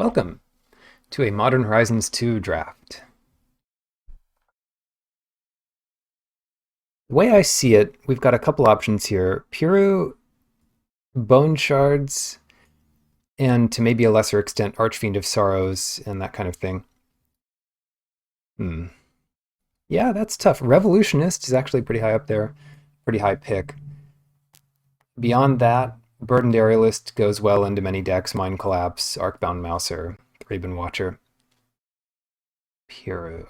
Welcome to a Modern Horizons 2 draft. The way I see it, we've got a couple options here. Piru, Bone Shards, and to maybe a lesser extent, Archfiend of Sorrows and that kind of thing. Yeah, that's tough. Revolutionist is actually pretty high up there. Pretty high pick. Beyond that, Burdened Aerialist goes well into many decks. Mind Collapse, Arcbound Mouser, Raven Watcher. Piru.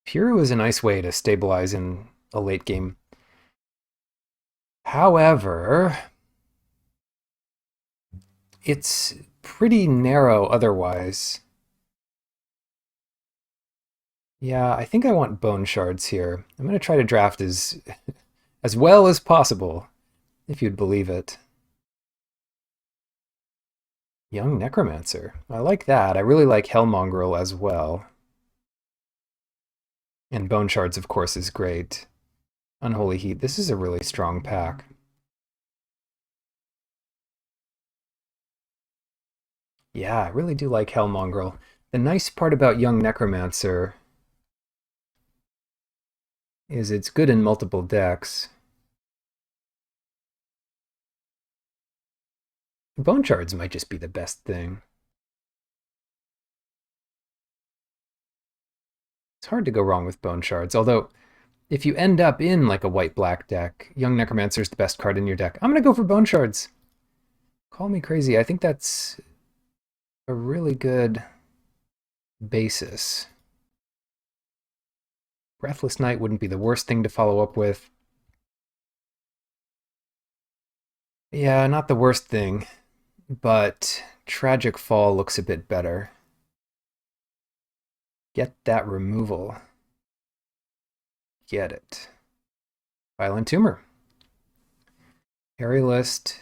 Piru is a nice way to stabilize in a late game. However, it's pretty narrow otherwise. Yeah, I think I want Bone Shards here. I'm going to try to draft as well as possible, if you'd believe it. Young Necromancer. I like that. I really like Hellmongrel as well. And Bone Shards, of course, is great. Unholy Heat. This is a really strong pack. Yeah, I really do like Hellmongrel. The nice part about Young Necromancer is it's good in multiple decks. Bone Shards might just be the best thing. It's hard to go wrong with Bone Shards, although if you end up in like a white-black deck, Young Necromancer is the best card in your deck. I'm going to go for Bone Shards. Call me crazy. I think that's a really good basis. Breathless Night wouldn't be the worst thing to follow up with. Yeah, not the worst thing, but Tragic Fall looks a bit better. Get that removal. Get it. Violent Tumor. Aerialist.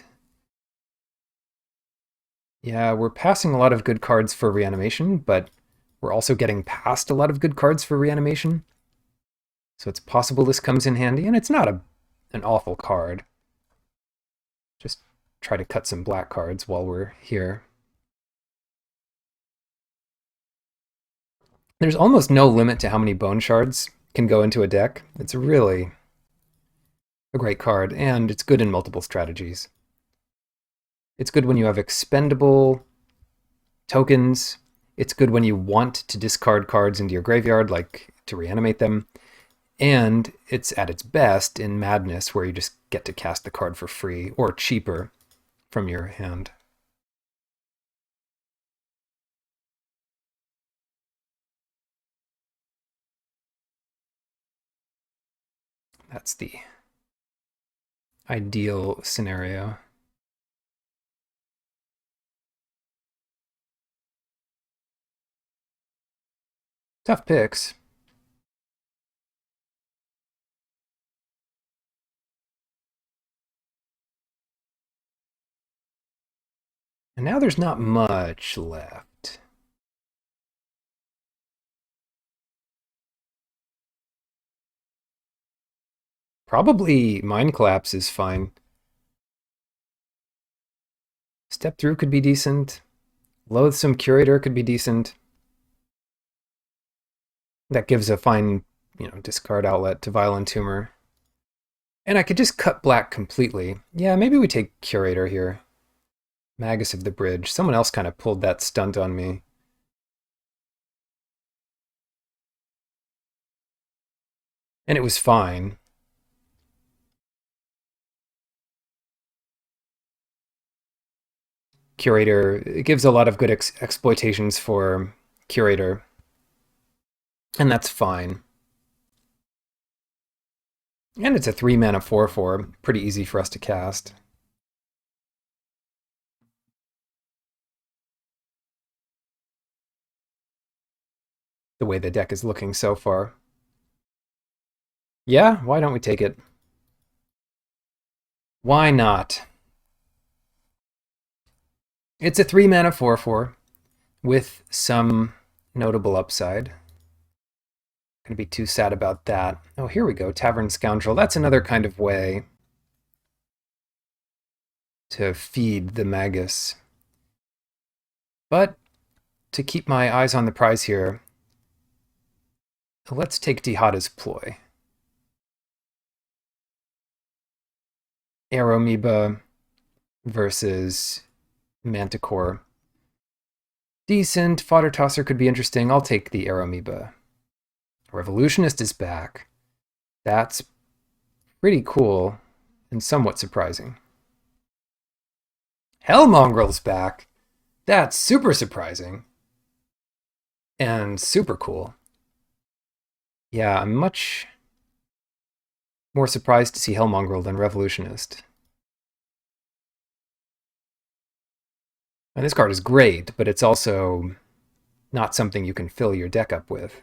Yeah, we're passing a lot of good cards for reanimation, but we're also getting past a lot of good cards for reanimation. So it's possible this comes in handy, and it's not an awful card. Just try to cut some black cards while we're here. There's almost no limit to how many Bone Shards can go into a deck. It's really a great card, and it's good in multiple strategies. It's good when you have expendable tokens. It's good when you want to discard cards into your graveyard, like to reanimate them. And it's at its best in Madness, where you just get to cast the card for free, or cheaper, from your hand. That's the ideal scenario. Tough picks. And now there's not much left. Probably Mind Collapse is fine. Step Through could be decent. Loathsome Curator could be decent. That gives a fine, discard outlet to Violent Tumor. And I could just cut black completely. Yeah, maybe we take Curator here. Magus of the Bridge. Someone else kind of pulled that stunt on me. And it was fine. Curator, it gives a lot of good exploitations for Curator. And that's fine. And it's a 3-mana 4/4. Pretty easy for us to cast. The way the deck is looking so far. Yeah, why don't we take it? Why not? It's a 3-mana 4/4 with some notable upside. Gonna be too sad about that. Oh, here we go. Tavern Scoundrel. That's another kind of way to feed the Magus. But to keep my eyes on the prize here, let's take Dihada's ploy. Aeromoeba versus Manticore. Decent. Fodder Tosser could be interesting. I'll take the Aeromoeba. Revolutionist is back. That's pretty cool and somewhat surprising. Hellmongrel's back. That's super surprising. And super cool. Yeah, I'm much more surprised to see Hellmongrel than Revolutionist. And this card is great, but it's also not something you can fill your deck up with.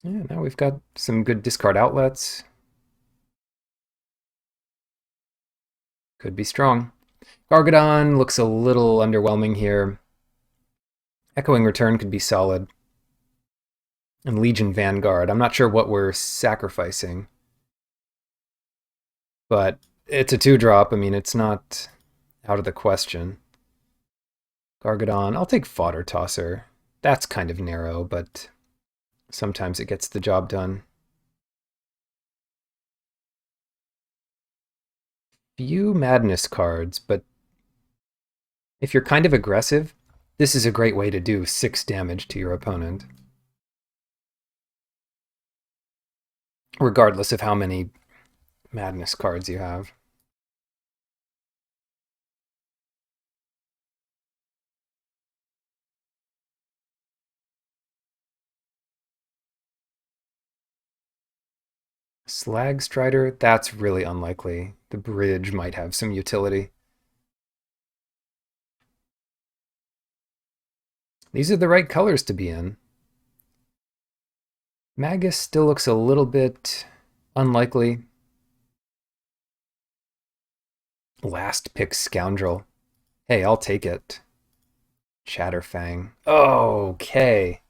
Yeah, now we've got some good discard outlets. Could be strong. Gargadon looks a little underwhelming here. Echoing Return could be solid. And Legion Vanguard. I'm not sure what we're sacrificing. But it's a 2-drop. I mean, it's not out of the question. Gargadon. I'll take Fodder Tosser. That's kind of narrow, but sometimes it gets the job done. Few Madness cards, but if you're kind of aggressive, this is a great way to do 6 damage to your opponent. Regardless of how many Madness cards you have. Slag Strider, that's really unlikely. The bridge might have some utility. These are the right colors to be in. Magus still looks a little bit unlikely. Last pick Scoundrel. Hey, I'll take it. Chatterfang. Okay.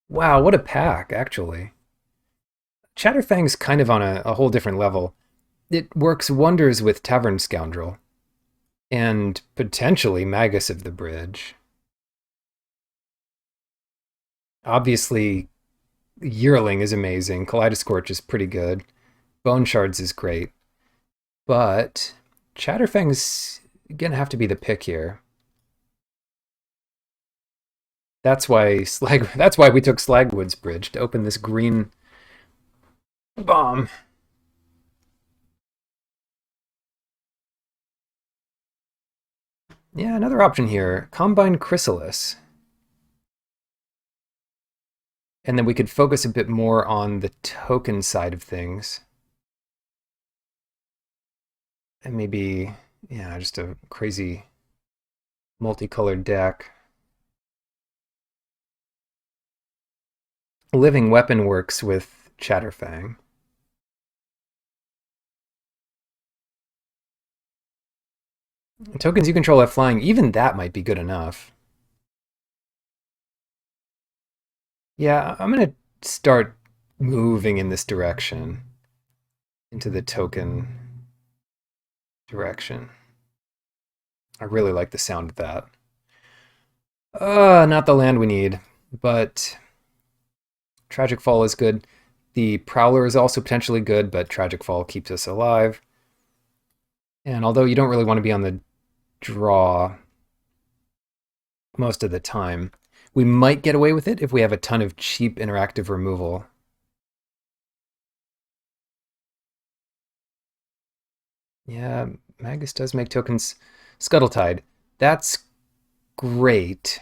Wow, what a pack, actually. Chatterfang's kind of on a whole different level. It works wonders with Tavern Scoundrel. And potentially Magus of the Bridge. Obviously, Yearling is amazing. Kaleidoscorch is pretty good. Bone Shards is great. But Chatterfang's gonna have to be the pick here. That's why we took Slagwood's Bridge to open this green bomb. Yeah, another option here. Combine Chrysalis. And then we could focus a bit more on the token side of things. And maybe, yeah, just a crazy multicolored deck. Living Weapon works with Chatterfang. Tokens you control have flying, even that might be good enough. Yeah, I'm going to start moving in this direction. Into the token direction. I really like the sound of that. Not the land we need, but Tragic Fall is good. The Prowler is also potentially good, but Tragic Fall keeps us alive. And although you don't really want to be on the draw most of the time, we might get away with it if we have a ton of cheap interactive removal. Yeah, Magus does make tokens. Scuttletide. That's great.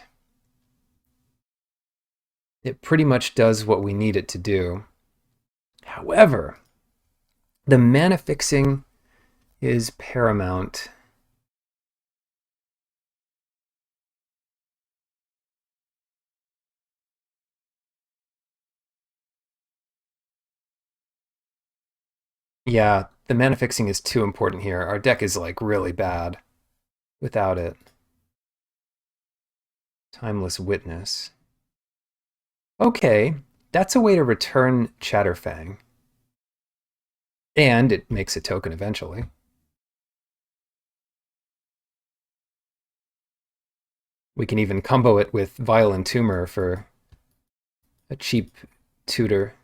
It pretty much does what we need it to do. However, the mana fixing is paramount. Yeah, the mana fixing is too important here. Our deck is like really bad without it. Timeless Witness. Okay, That's a way to return Chatterfang. And it makes a token eventually. We can even combo it with Violent Tumor for a cheap tutor.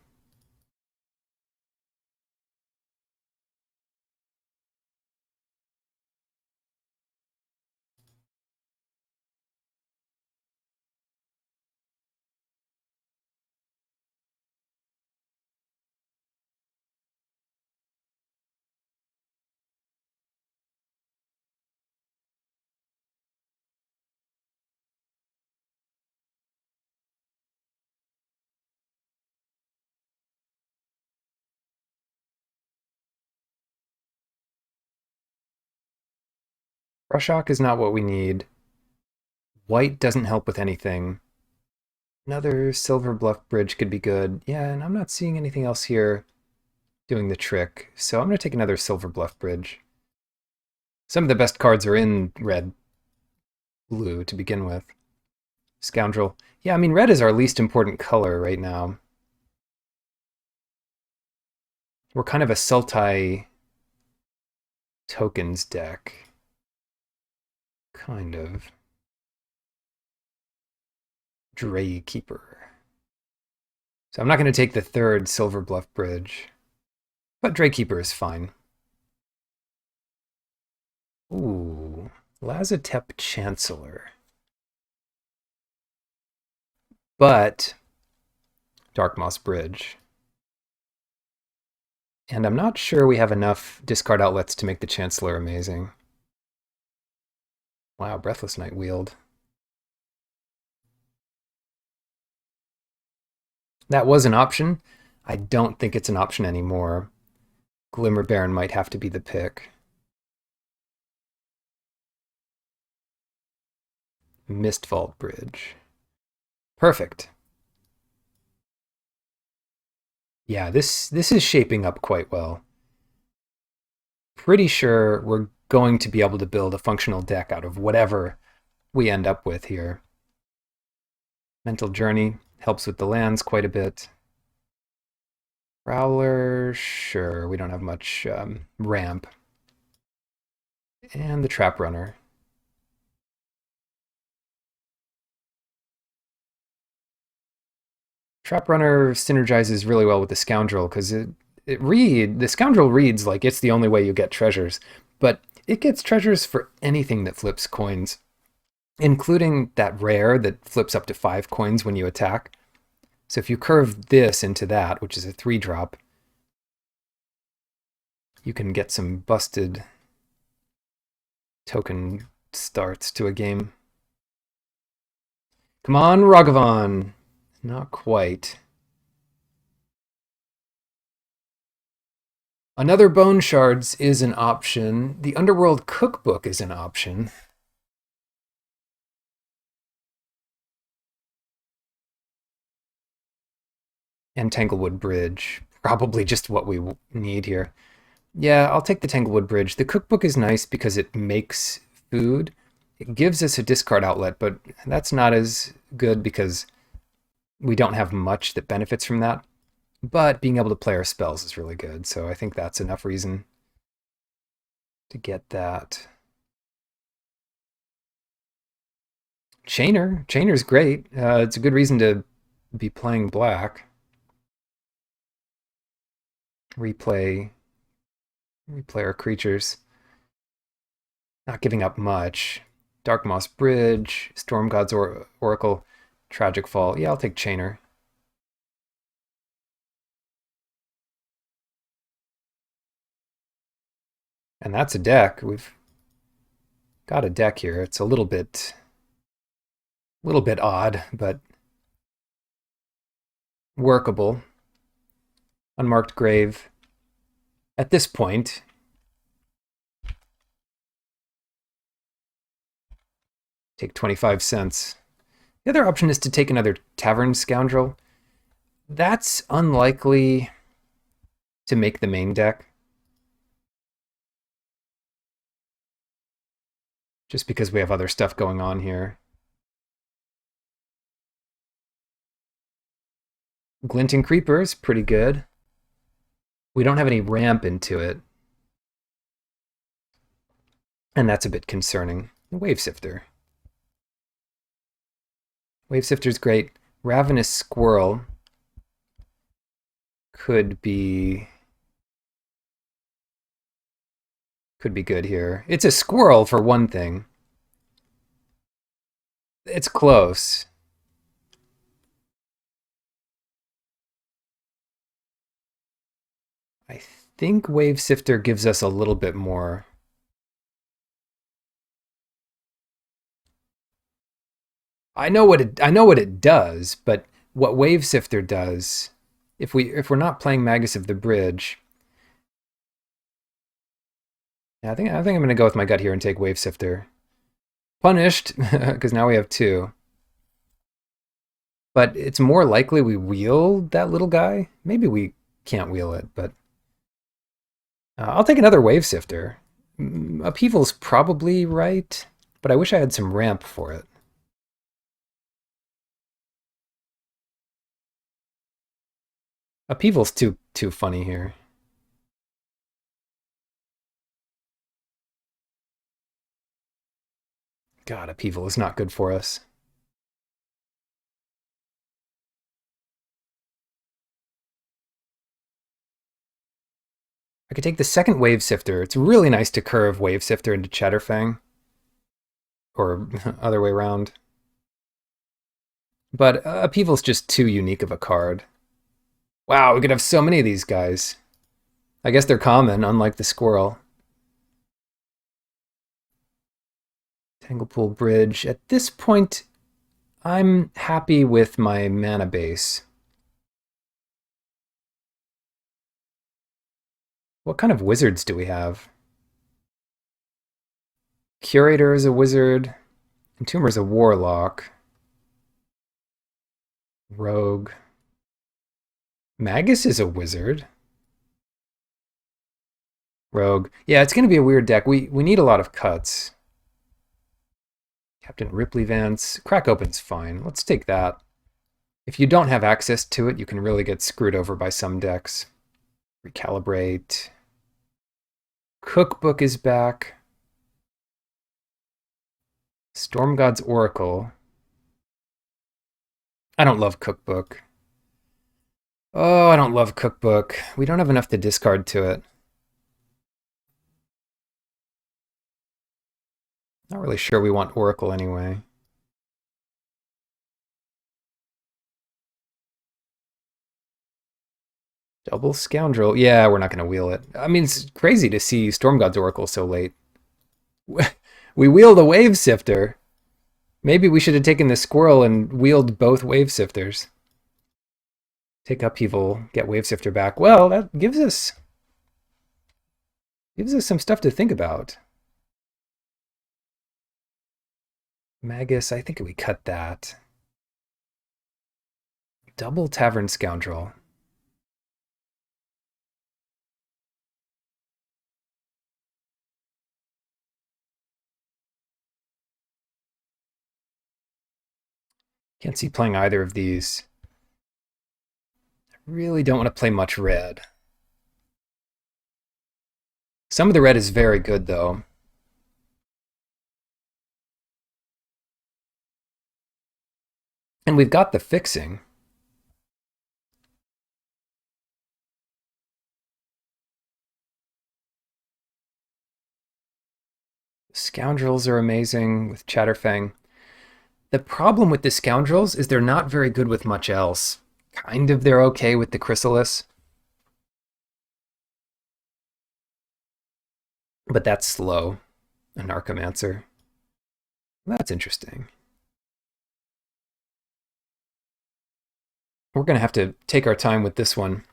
Rushok is not what we need. White doesn't help with anything. Another Silver Bluff Bridge could be good. Yeah, and I'm not seeing anything else here doing the trick. So I'm going to take another Silver Bluff Bridge. Some of the best cards are in red, blue to begin with. Scoundrel. Yeah, I mean, red is our least important color right now. We're kind of a Sultai tokens deck. Kind of. Dray Keeper. So I'm not going to take the third Silver Bluff Bridge. But Dray Keeper is fine. Ooh, Lazotep Chancellor. But Dark Moss Bridge. And I'm not sure we have enough discard outlets to make the Chancellor amazing. Wow, Breathless Night Wield. That was an option. I don't think it's an option anymore. Glimmer Baron might have to be the pick. Mistvault Bridge. Perfect. Yeah, this is shaping up quite well. Pretty sure we're going to be able to build a functional deck out of whatever we end up with here. Mental Journey helps with the lands quite a bit. Prowler, sure, we don't have much ramp. And the Trap Runner. Trap Runner synergizes really well with the Scoundrel because the Scoundrel reads like it's the only way you get treasures, but it gets treasures for anything that flips coins, including that rare that flips up to 5 coins when you attack. So if you curve this into that, which is a 3-drop, you can get some busted token starts to a game. Come on, Ragavan! Not quite. Another Bone Shards is an option. The Underworld Cookbook is an option. And Tanglewood Bridge. Probably just what we need here. Yeah, I'll take the Tanglewood Bridge. The cookbook is nice because it makes food. It gives us a discard outlet, but that's not as good because we don't have much that benefits from that. But being able to play our spells is really good, so I think that's enough reason to get that. Chainer. Chainer's great. It's a good reason to be playing black. Replay our creatures. Not giving up much. Dark Moss Bridge, Storm God's Oracle, Tragic Fall. Yeah, I'll take Chainer. And that's a deck. We've got a deck here. It's a little bit odd, but workable. Unmarked Grave. At this point, take 25 cents. The other option is to take another Tavern Scoundrel. That's unlikely to make the main deck. Just because we have other stuff going on here. Glinting Creeper's pretty good. We don't have any ramp into it. And that's a bit concerning. Wave Sifter. Wave Sifter's great. Ravenous Squirrel could be good here. It's a squirrel for one thing. It's close. I think Wave Sifter gives us a little bit more. I know what it does, but what Wave Sifter does, if we're not playing Magus of the Bridge, yeah, I think I'm going to go with my gut here and take Wave Sifter. Punished, because now we have 2. But it's more likely we wheel that little guy. Maybe we can't wheel it, but I'll take another Wave Sifter. Upheaval's probably right, but I wish I had some ramp for it. Upheaval's too funny here. God, Upheaval is not good for us. I could take the second Wave Sifter. It's really nice to curve Wave Sifter into Chatterfang. Or other way around. But Upheaval's just too unique of a card. Wow, we could have so many of these guys. I guess they're common, unlike the squirrel. Tanglepool Bridge. At this point, I'm happy with my mana base. What kind of wizards do we have? Curator is a wizard. Entomber is a warlock. Rogue. Magus is a wizard. Rogue. Yeah, it's going to be a weird deck. We need a lot of cuts. Captain Ripley Vance. Crack Open's fine. Let's take that. If you don't have access to it, you can really get screwed over by some decks. Recalibrate. Cookbook is back. Storm God's Oracle. I don't love Cookbook. Oh, I don't love Cookbook. We don't have enough to discard to it. Not really sure we want Oracle anyway. Double Scoundrel. Yeah, we're not going to wheel it. I mean, it's crazy to see Storm God's Oracle so late. We wheeled a Wave Sifter. Maybe we should have taken the squirrel and wheeled both Wave Sifters. Take Upheaval, get Wave Sifter back. Well, that gives us some stuff to think about. Magus, I think we cut that. Double Tavern Scoundrel. Can't see playing either of these. I really don't want to play much red. Some of the red is very good, though. And we've got the fixing. Scoundrels are amazing with Chatterfang. The problem with the Scoundrels is they're not very good with much else. Kind of they're okay with the Chrysalis. But that's slow. A Narcomancer. That's interesting. We're going to have to take our time with this one.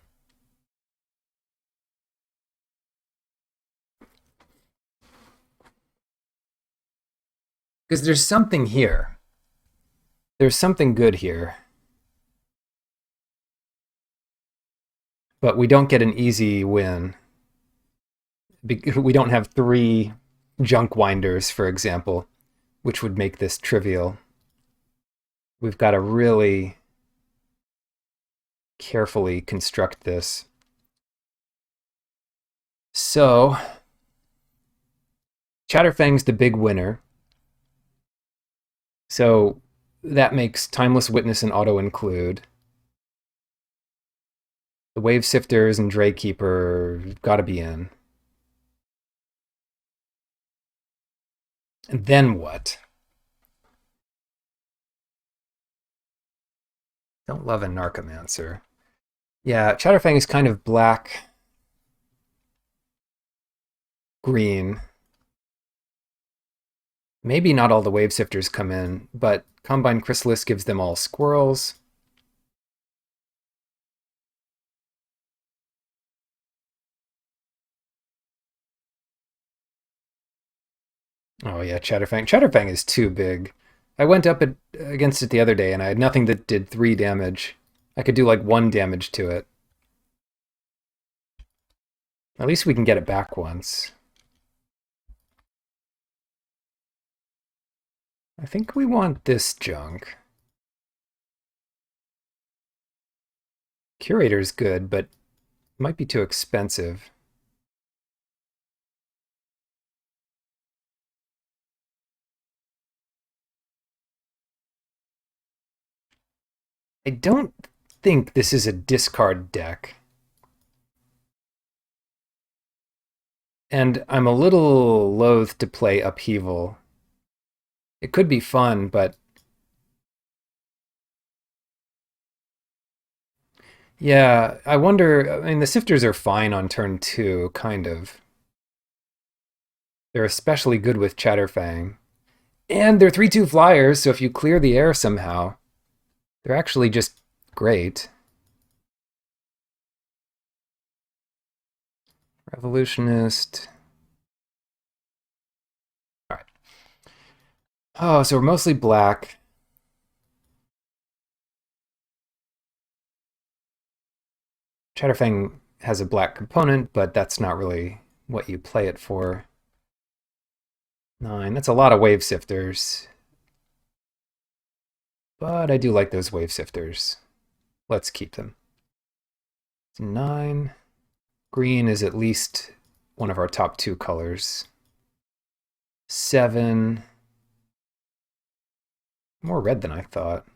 Because there's something here. There's something good here. But we don't get an easy win. We don't have 3 junk winders, for example, which would make this trivial. We've got to really carefully construct this. So, Chatterfang's the big winner. So that makes Timeless Witness and Auto Include. The Wave Sifters and Draykeeper gotta be in. And then what? Don't love a Narcomancer. Yeah, Chatterfang is kind of black, green. Maybe not all the Wave Sifters come in, but Combine Chrysalis gives them all squirrels. Oh yeah, Chatterfang. Chatterfang is too big. I went up against it the other day and I had nothing that did 3 damage. I could do like 1 damage to it. At least we can get it back once. I think we want this junk. Curator's good, but might be too expensive. I don't think this is a discard deck. And I'm a little loath to play Upheaval. It could be fun, but yeah, I wonder. I mean, the Sifters are fine on turn 2, kind of. They're especially good with Chatterfang. And they're 3/2 flyers, so if you clear the air somehow, they're actually just great. Revolutionist. All right. Oh, so we're mostly black. Chatterfang has a black component, but that's not really what you play it for. 9. That's a lot of Wave Sifters. But I do like those Wave Sifters. Let's keep them. 9. Green is at least one of our top 2 colors. 7. More red than I thought.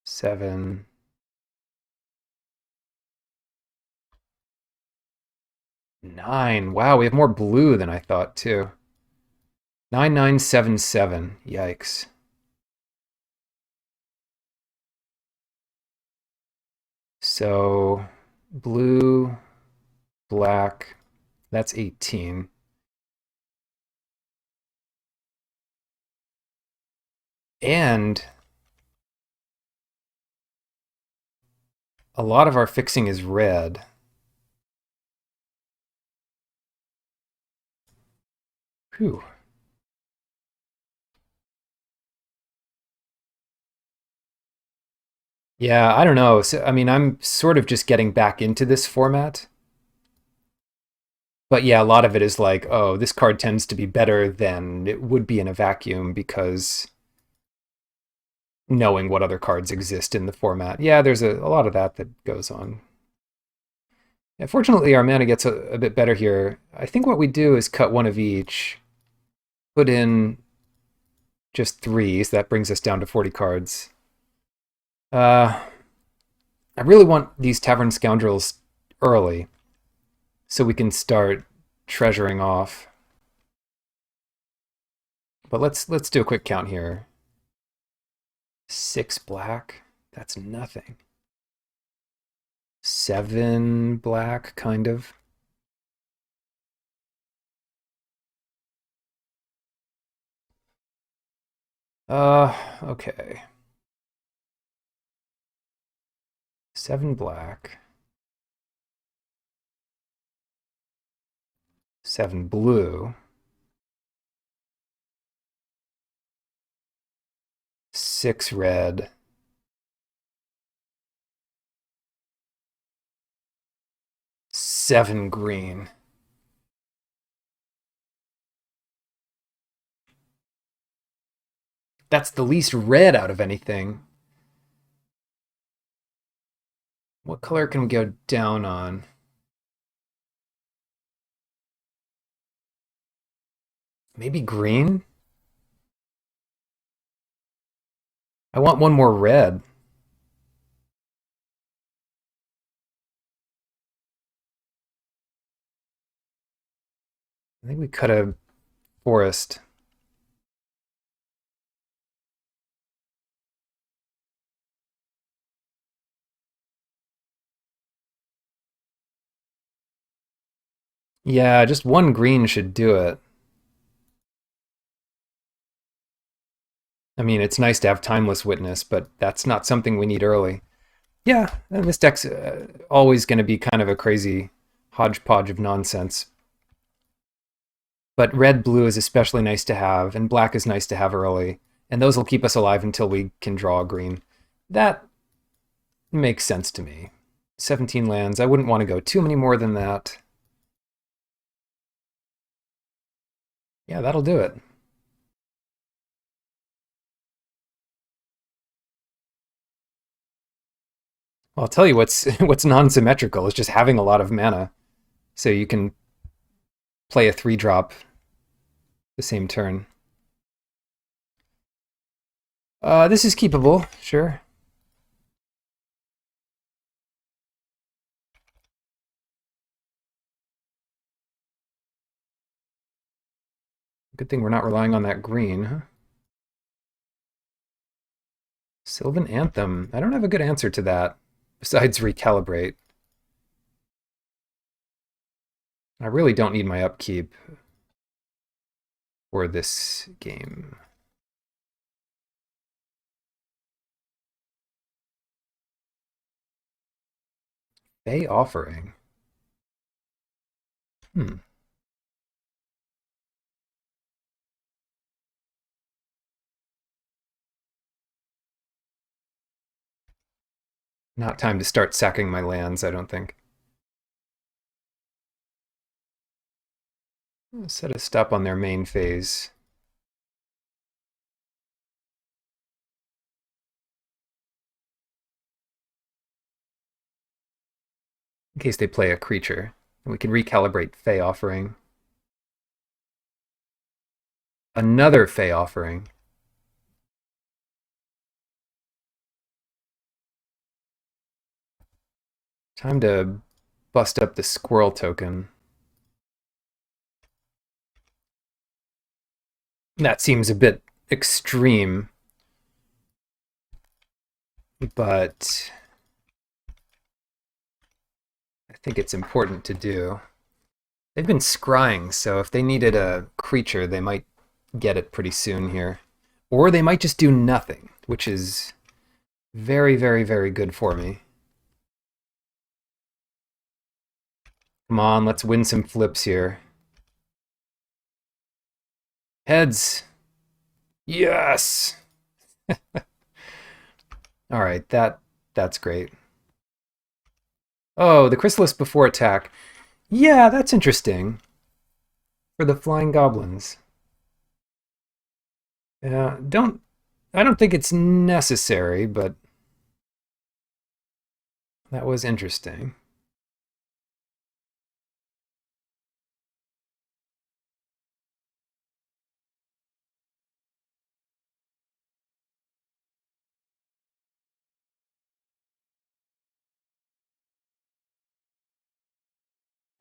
7. 9. Wow, we have more blue than I thought, too. 9977. Yikes. So, blue, black, that's 18. And a lot of our fixing is red. Whew. Yeah, I don't know. So, I mean, I'm sort of just getting back into this format. But yeah, a lot of it is like, oh, this card tends to be better than it would be in a vacuum because knowing what other cards exist in the format. Yeah, there's a lot of that goes on. Yeah, fortunately, our mana gets a bit better here. I think what we do is cut one of each, put in just 3, so that brings us down to 40 cards. I really want these Tavern Scoundrels early, so we can start treasuring off. But let's do a quick count here. 6 black, that's nothing. 7 black, kind of. Okay. 7 black. 7 blue. 6 red. 7 green. That's the least red out of anything. What color can we go down on? Maybe green? I want one more red. I think we cut a forest. Yeah, just one green should do it. I mean, it's nice to have Timeless Witness, but that's not something we need early. Yeah, this deck's always going to be kind of a crazy hodgepodge of nonsense. But red, blue is especially nice to have, and black is nice to have early. And those will keep us alive until we can draw green. That makes sense to me. 17 lands. I wouldn't want to go too many more than that. Yeah, that'll do it. Well, I'll tell you what's what's non-symmetrical is just having a lot of mana. So you can play a 3-drop the same turn. This is keepable, sure. Good thing we're not relying on that green, huh? Sylvan Anthem. I don't have a good answer to that, besides recalibrate. I really don't need my upkeep for this game. Bay Offering. Hmm. Not time to start sacking my lands, I don't think. Set a stop on their main phase. In case they play a creature. And we can recalibrate Fey Offering. Another Fey Offering. Time to bust up the squirrel token. That seems a bit extreme, but I think it's important to do. They've been scrying, so if they needed a creature, they might get it pretty soon here. Or they might just do nothing, which is very, very, very good for me. Come on, let's win some flips here. Heads. Yes! All right, that's great. Oh, the Chrysalis before attack. Yeah, that's interesting. For the Flying Goblins. Yeah, I don't think it's necessary, but that was interesting.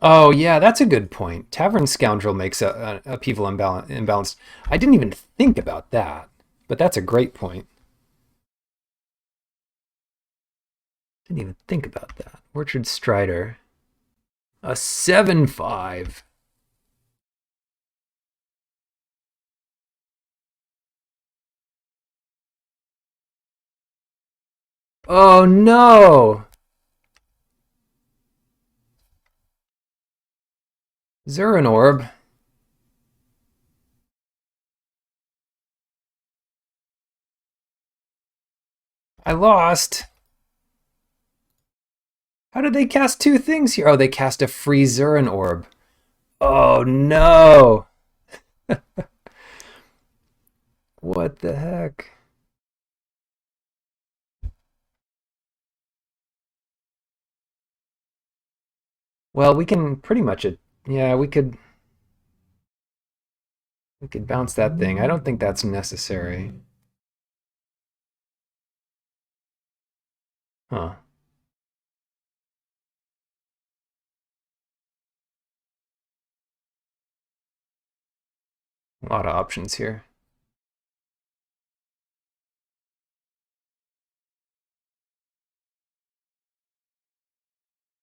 Oh, yeah, that's a good point. Tavern Scoundrel makes a upheaval imbalanced. I didn't even think about that, but that's a great point. Didn't even think about that. Orchard Strider. A 7/5. Oh, no! Zurin Orb. I lost. How did they cast two things here? Oh, they cast a free Zurin Orb. Oh, no! What the heck? Well, we can pretty much yeah, we could bounce that thing. I don't think that's necessary. Huh. A lot of options here.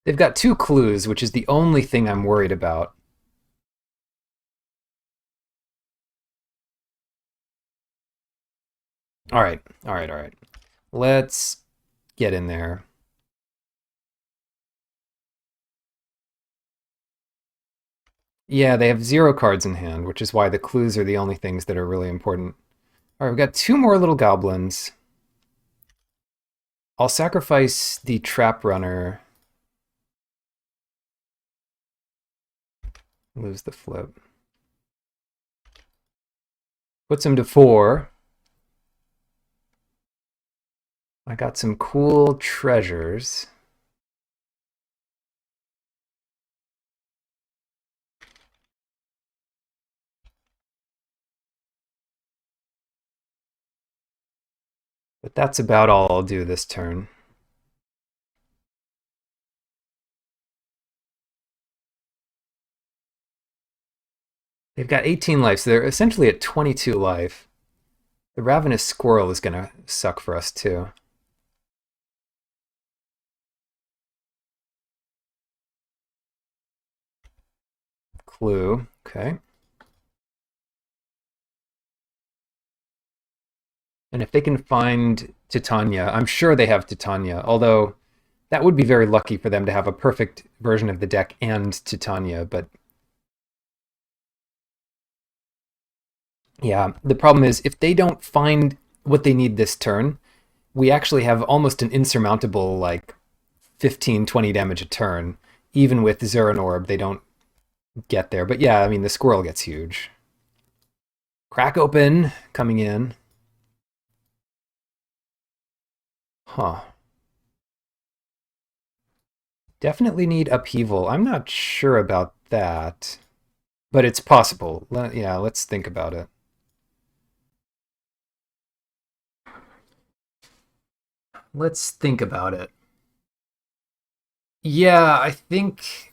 They've got two clues, which is the only thing I'm worried about. All right, all right, all right. Let's get in there. Yeah, they have 0 cards in hand, which is why the clues are the only things that are really important. All right, we've got 2 more little goblins. I'll sacrifice the trap runner. Lose the flip. Puts him to 4. I got some cool treasures. But that's about all I'll do this turn. They've got 18 life, so they're essentially at 22 life. The Ravenous Squirrel is going to suck for us, too. Clue. Okay. And if they can find Titania, I'm sure they have Titania, although that would be very lucky for them to have a perfect version of the deck and Titania, but yeah, the problem is if they don't find what they need this turn, we actually have almost an insurmountable, like, 15, 20 damage a turn. Even with Zuran Orb, they don't get there. But yeah, I mean, the squirrel gets huge. Crack open coming in. Huh. Definitely need upheaval. I'm not sure about that, but it's possible. Yeah, let's think about it. Let's think about it. Yeah, I think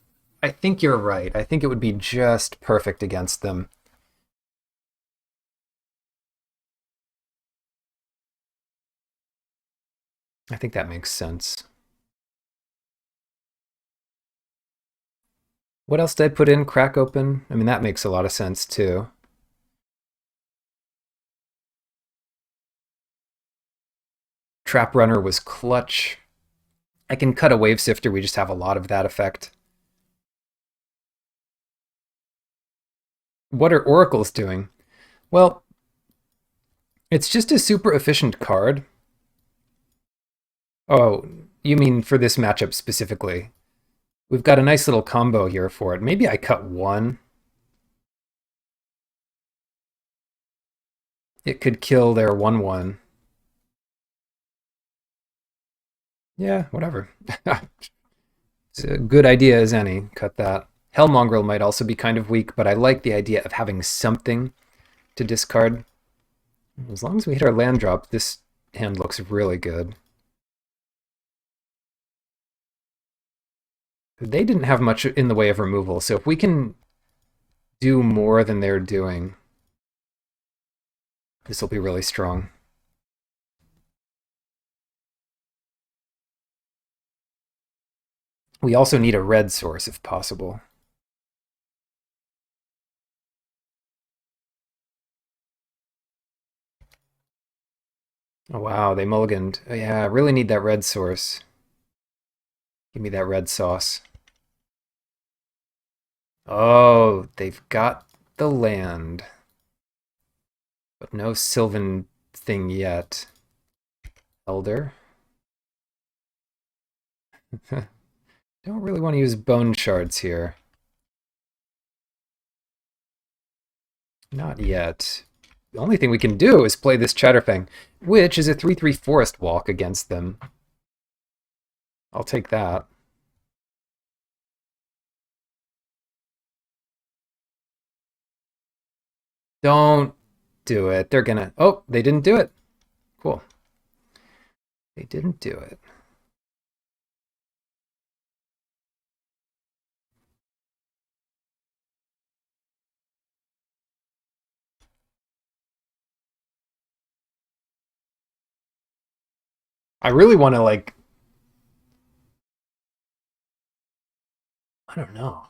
you're right. I think it would be just perfect against them. I think that makes sense. What else did I put in? Crack open? I mean, that makes a lot of sense too. Trap runner was clutch. I can cut a wave sifter. We just have a lot of that effect. What are oracles doing? Well, it's just a super efficient card. Oh, you mean for this matchup specifically? We've got a nice little combo here for it. Maybe I cut one. It could kill their 1/1. Yeah, whatever. It's a good idea as any. Cut that. Hellmongrel might also be kind of weak, but I like the idea of having something to discard. As long as we hit our land drop, this hand looks really good. They didn't have much in the way of removal, so if we can do more than they're doing, this will be really strong. We also need a red source if possible. Oh wow, they mulliganed. Oh, yeah, I really need that red source. Give me that red sauce. Oh, they've got the land. But no Sylvan thing yet. Elder. Don't really want to use bone shards here. Not yet. The only thing we can do is play this Chatterfang, which is a 3/3 forest walk against them. I'll take that. Don't do it. They're gonna... Oh, they didn't do it. Cool. They didn't do it. I really want to, like... I don't know.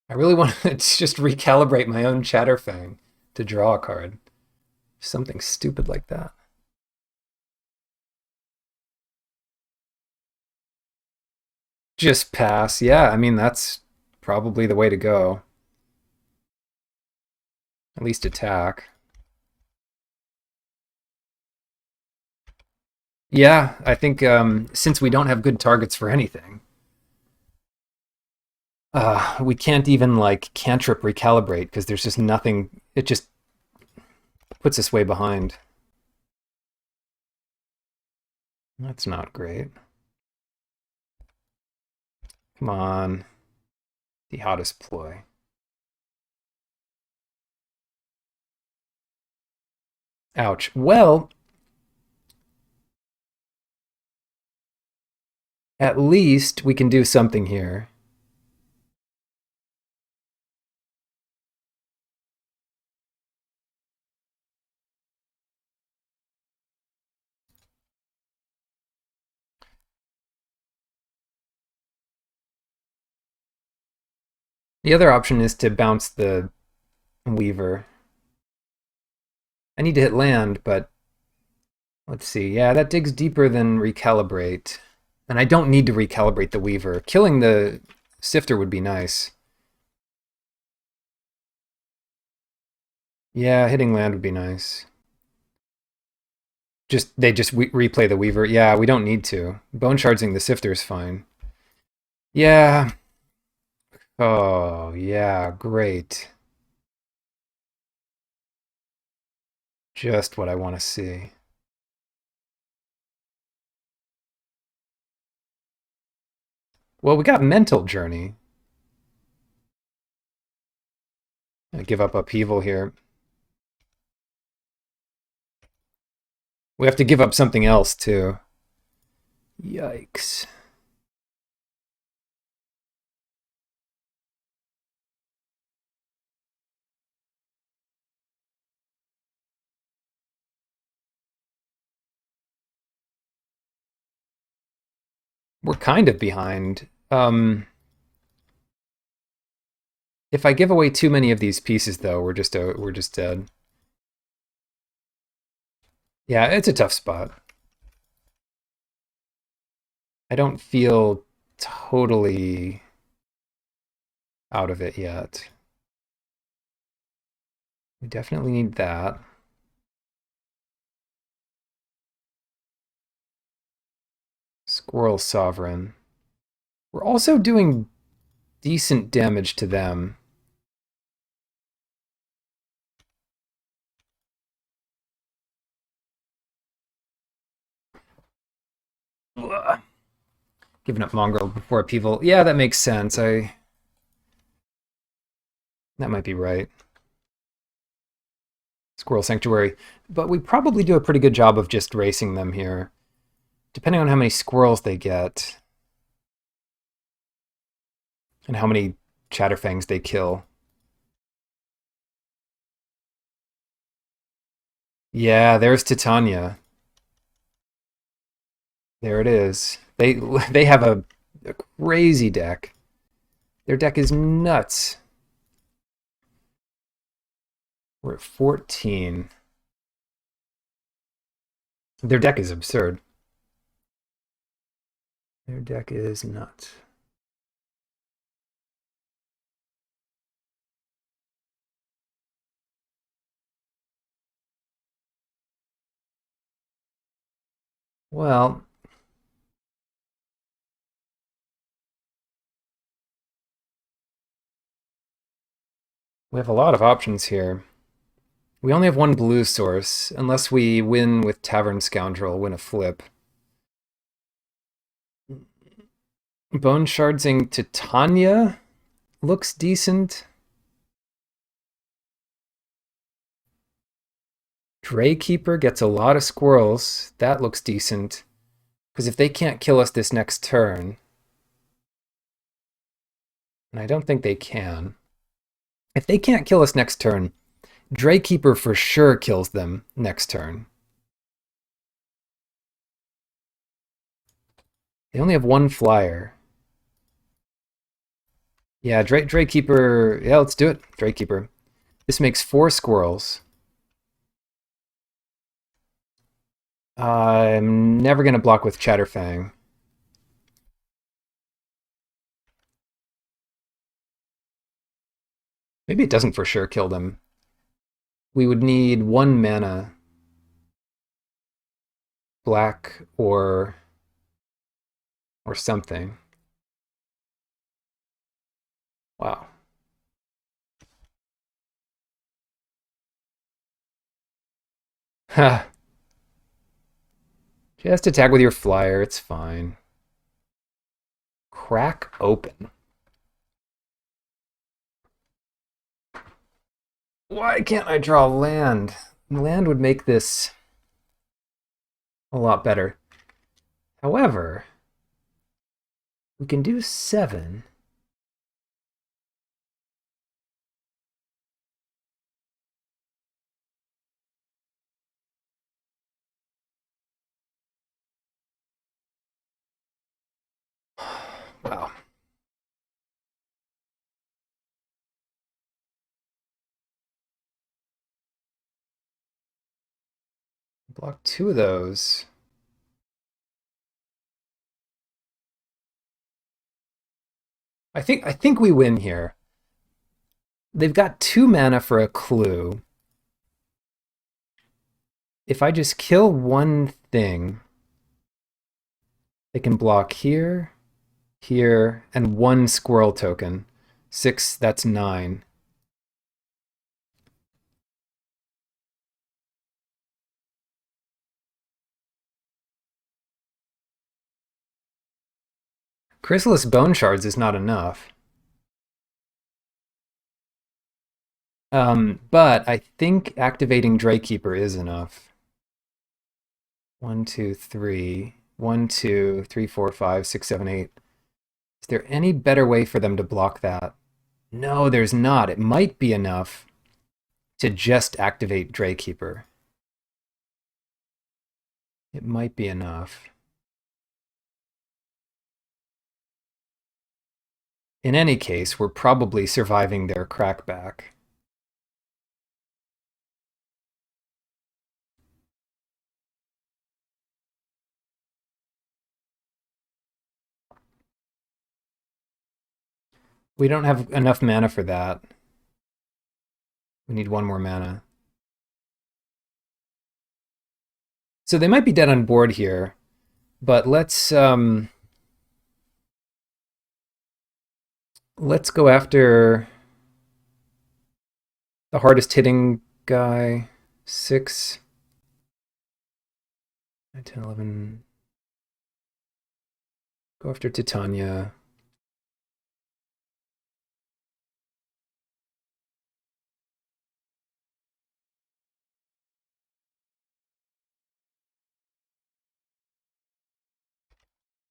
I really want to just recalibrate my own Chatterfang to draw a card. Something stupid like that. Just pass. Yeah, I mean, that's probably the way to go. At least attack. Yeah, I think since we don't have good targets for anything, we can't even like cantrip recalibrate because there's just nothing. It just puts us way behind. That's not great. Come on. The hottest ploy. Ouch. Well, at least we can do something here. The other option is to bounce the Weaver. I need to hit land, but let's see. Yeah, that digs deeper than recalibrate. And I don't need to recalibrate the Weaver. Killing the Sifter would be nice. Yeah, hitting land would be nice. They just replay the Weaver. Yeah, we don't need to. Bone Shardsing the Sifter is fine. Yeah. Oh, yeah, great. Just what I want to see. Well, we got Mental Journey. I give up Upheaval here. We have to give up something else, too. Yikes. We're kind of behind. If I give away too many of these pieces, though, we're just dead. Yeah, it's a tough spot. I don't feel totally out of it yet. We definitely need that. Squirrel Sovereign. We're also doing decent damage to them. Ugh. Giving up Mongrel before Upheaval. Yeah, that makes sense. That might be right. Squirrel Sanctuary. But we probably do a pretty good job of just racing them here. Depending on how many squirrels they get. And how many Chatterfangs they kill. Yeah, there's Titania. There it is. They have a crazy deck. Their deck is nuts. We're at 14. Their deck is absurd. Their deck is nuts. Well, we have a lot of options here. We only have one blue source, unless we win with Tavern Scoundrel, win a flip. Bone Shardsing Titania looks decent. Draykeeper gets a lot of squirrels. That looks decent. Because if they can't kill us this next turn, and I don't think they can. If they can't kill us next turn, Draykeeper for sure kills them next turn. They only have one flyer. Yeah, Draykeeper. Yeah, let's do it. Draykeeper. This makes 4 squirrels. I'm never going to block with Chatterfang. Maybe it doesn't for sure kill them. We would need 1 mana. Black or something. Wow. Ha. Just attack with your flyer, it's fine. Crack open. Why can't I draw land? Land would make this a lot better. However, we can do 7. Wow. Block 2 of those. I think we win here. They've got 2 mana for a clue. If I just kill one thing, they can block here, here, and 1 squirrel token. 6, that's 9. Chrysalis Bone Shards is not enough. But I think activating Draykeeper is enough. 1, 2, 3. 1, 2, 3, 4, 5, 6, 7, 8. Is there any better way for them to block that? No, there's not. It might be enough to just activate Draykeeper. It might be enough. In any case, we're probably surviving their crackback. We don't have enough mana for that. We need 1 more mana. So they might be dead on board here, but let's go after the hardest hitting guy. 6, 9, 10, 11. Go after Titania.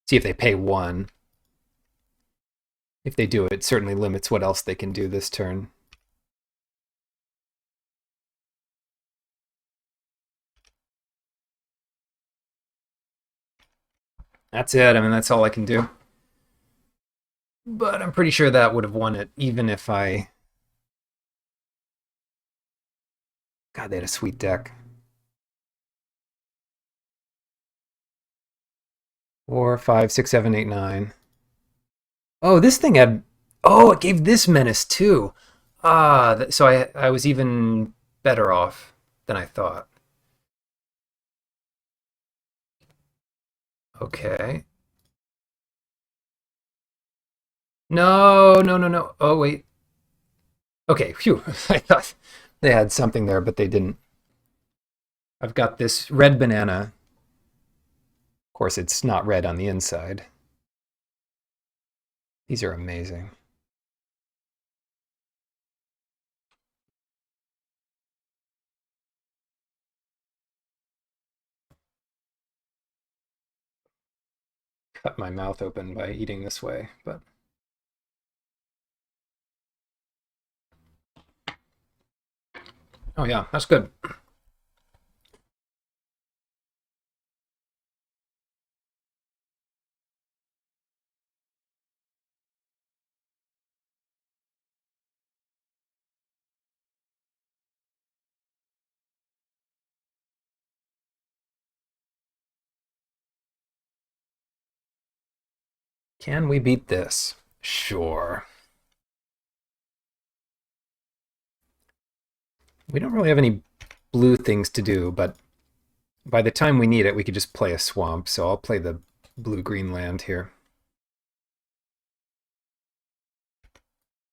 See if they pay 1. If they do, it certainly limits what else they can do this turn. That's it. I mean, that's all I can do. But I'm pretty sure that would have won it, even if I... God, they had a sweet deck. 4, 5, 6, 7, 8, 9. Oh, this thing had... Oh, it gave this menace too. So I was even better off than I thought. Okay. No, no, no, no. Oh, wait. Okay, phew. I thought they had something there, but they didn't. I've got this red banana. Of course, it's not red on the inside. These are amazing. cut my mouth open by eating this way, but oh yeah, that's good. Can we beat this? Sure. We don't really have any blue things to do, but by the time we need it, we could just play a swamp, so I'll play the blue-green land here.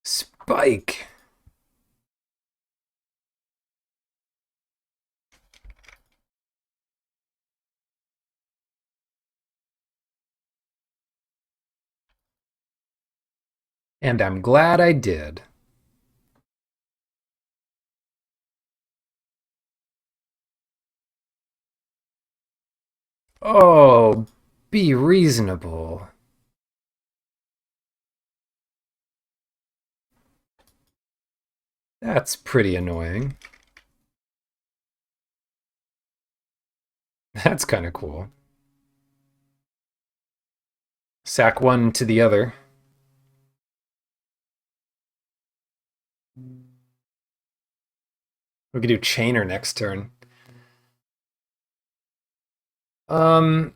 Spike! And I'm glad I did. Oh, be reasonable. That's pretty annoying. That's kind of cool. Sack one to the other. We could do Chainer next turn. Um,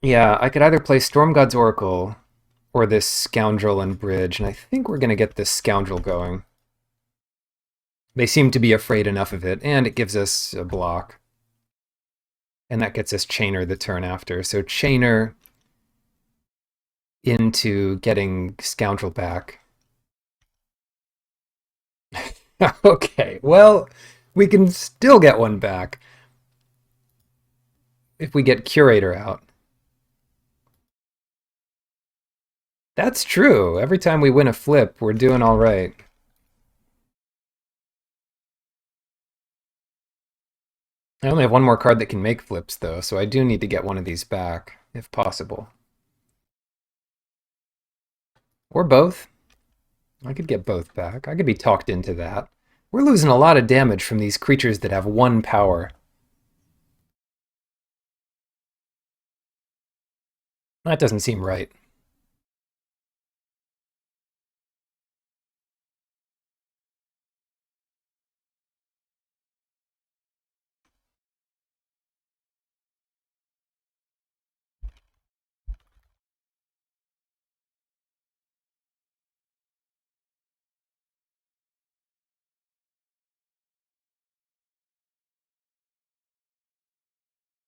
yeah, I could either play Storm God's Oracle or this Scoundrel and Bridge, and I think we're going to get this Scoundrel going. They seem to be afraid enough of it, and it gives us a block. And that gets us Chainer the turn after. So Chainer into getting Scoundrel back. Okay, well, we can still get one back if we get Curator out. That's true. Every time we win a flip, we're doing all right. I only have one more card that can make flips, though, so I do need to get one of these back, if possible. Or both. I could get both back. I could be talked into that. We're losing a lot of damage from these creatures that have one power. That doesn't seem right.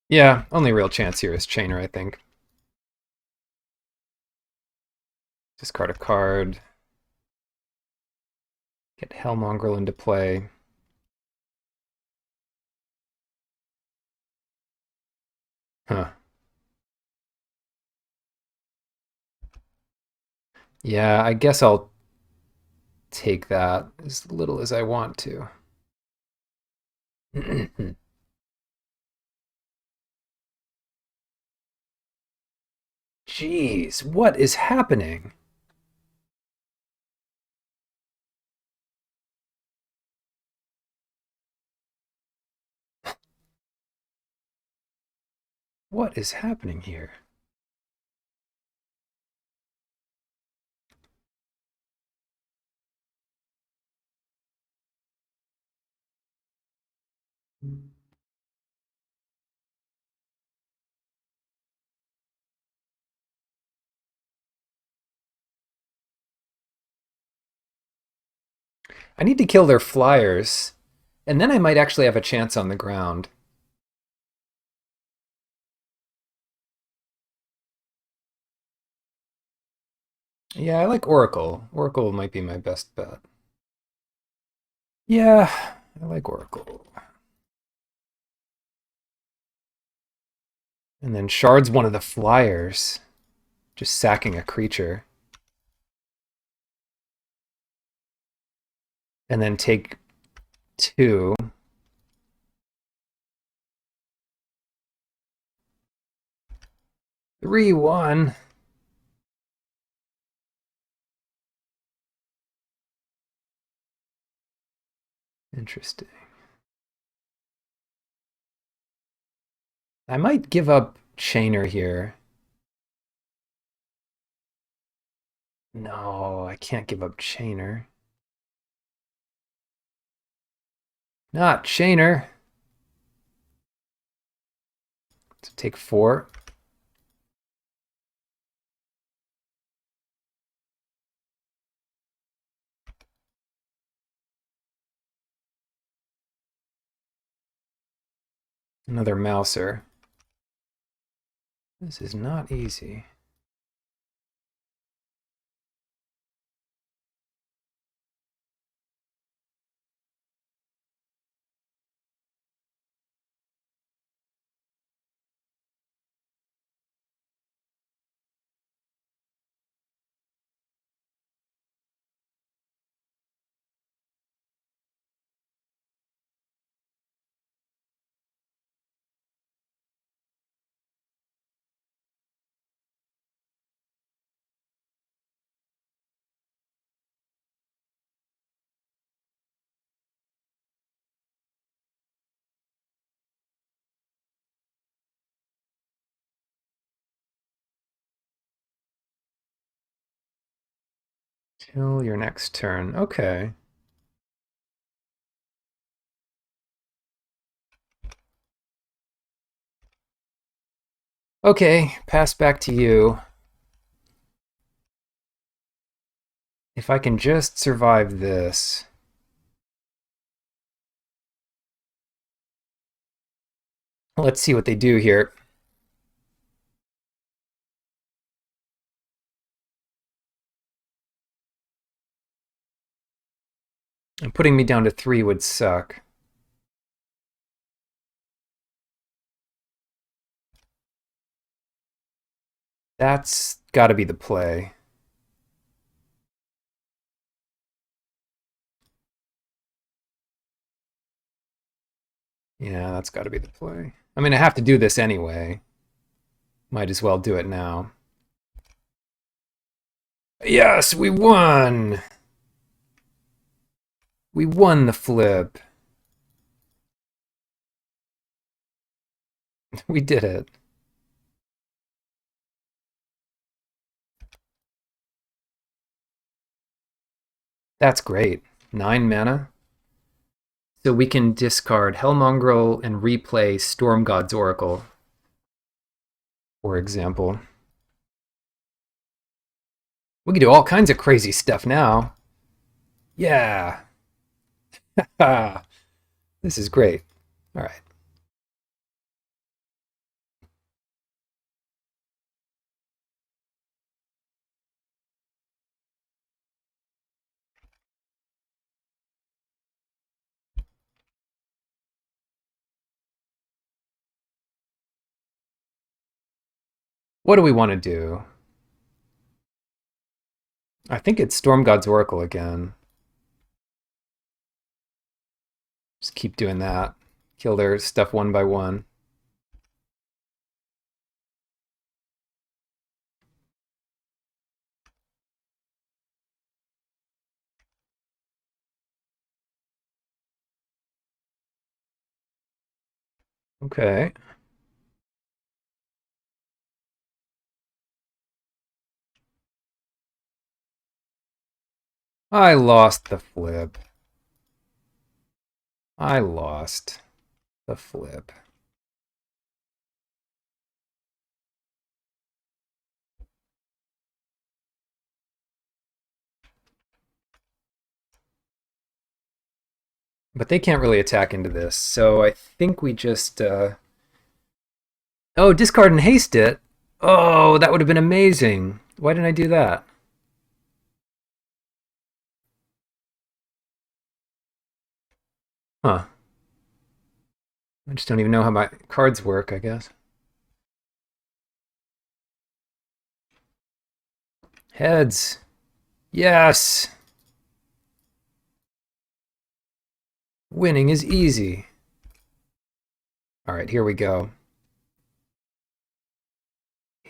Yeah, only real chance here is Chainer, I think. Discard a card. Get Hellmongrel into play. Huh. Yeah, I guess I'll take that as little as I want to. Jeez, what is happening? What is happening here? I need to kill their flyers, and then I might actually have a chance on the ground. Yeah, I like Oracle. Oracle might be my best bet. Yeah, I like Oracle. And then Shard's one of the flyers, just sacking a creature. And then take two. 3-1. Interesting. I might give up Chainer here. No, I can't give up Chainer. Not Chainer. So take 4. Another Mouser. This is not easy. Till your next turn. Okay. Okay, pass back to you. If I can just survive this. Let's see what they do here. And putting me down to 3 would suck. That's got to be the play. Yeah, that's got to be the play. I mean, I have to do this anyway. Might as well do it now. Yes, we won! We won the flip. We did it. That's great. 9 mana. So we can discard Hellmongrel and replay Storm God's Oracle, for example. We can do all kinds of crazy stuff now. Yeah. This is great. All right. What do we want to do? I think it's Storm God's Oracle again. Just keep doing that. Kill their stuff one by one. Okay. I lost the flip. I lost the flip. But they can't really attack into this, so I think we just... Oh, discard and haste it? Oh, that would have been amazing. Why didn't I do that? Huh. I just don't even know how my cards work, I guess. Heads. Yes! Winning is easy. All right, here we go.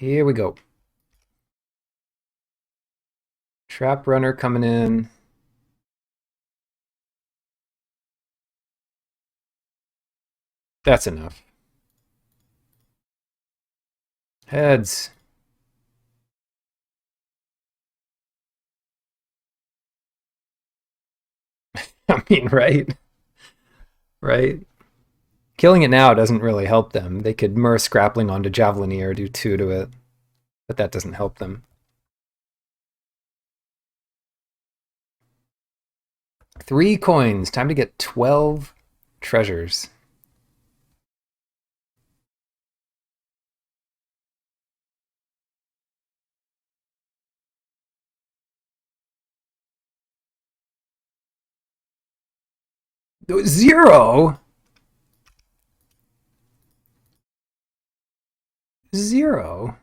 Here we go. Trap runner coming in. That's enough. Heads. I mean, right? Right? Killing it now doesn't really help them. They could Merce grappling onto Javelineer, do 2 to it, but that doesn't help them. 3 coins. Time to get 12 treasures. Zero? Zero?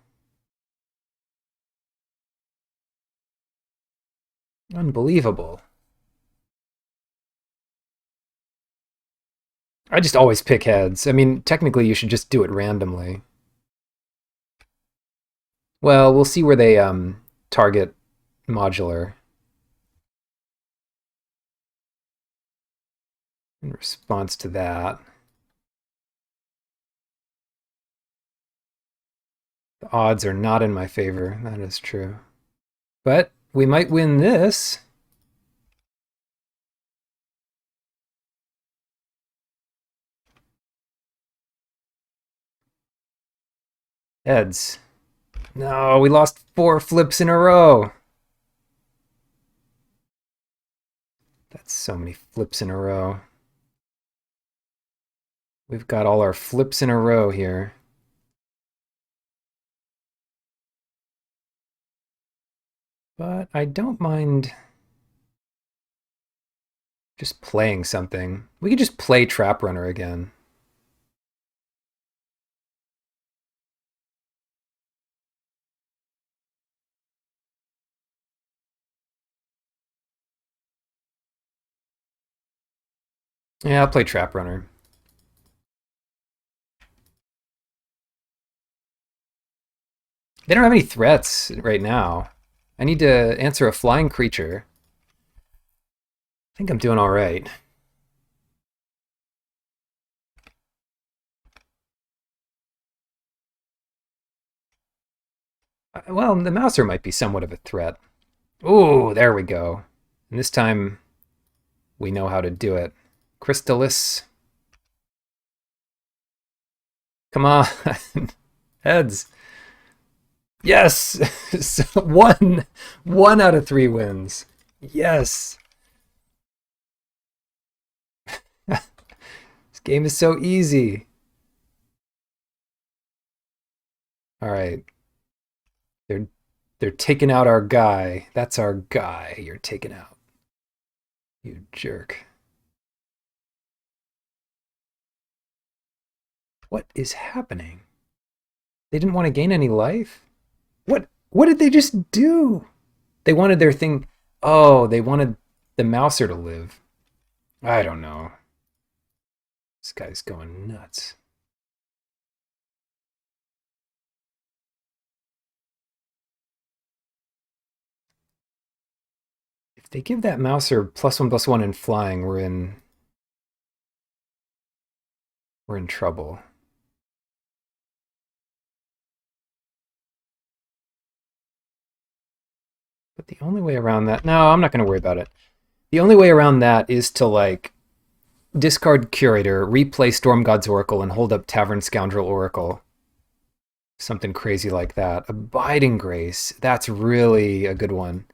Unbelievable. I just always pick heads. I mean, technically you should just do it randomly. Well, we'll see where they target modular. In response to that. The odds are not in my favor, that is true. But we might win this. Heads. No, we lost 4 flips in a row. That's so many flips in a row. We've got all our flips in a row here. But I don't mind just playing something. We could just play Trap Runner again. Yeah, I'll play Trap Runner. They don't have any threats right now. I need to answer a flying creature. I think I'm doing all right. Well, the Mouser might be somewhat of a threat. Ooh, there we go. And this time, we know how to do it. Crystallis. Come on. Heads. Yes! So one out of 3 wins. Yes! This game is so easy. All right. They're taking out our guy. That's our guy you're taking out. You jerk. What is happening? They didn't want to gain any life? What did they just do? They wanted their thing. Oh, they wanted the Mouser to live. I don't know. This guy's going nuts. If they give that Mouser +1/+1 in flying, we're in trouble. But the only way around that, no, I'm not going to worry about it. The only way around that is to like discard Curator, replay Storm God's Oracle, and hold up Tavern Scoundrel Oracle. Something crazy like that. Abiding Grace, that's really a good one.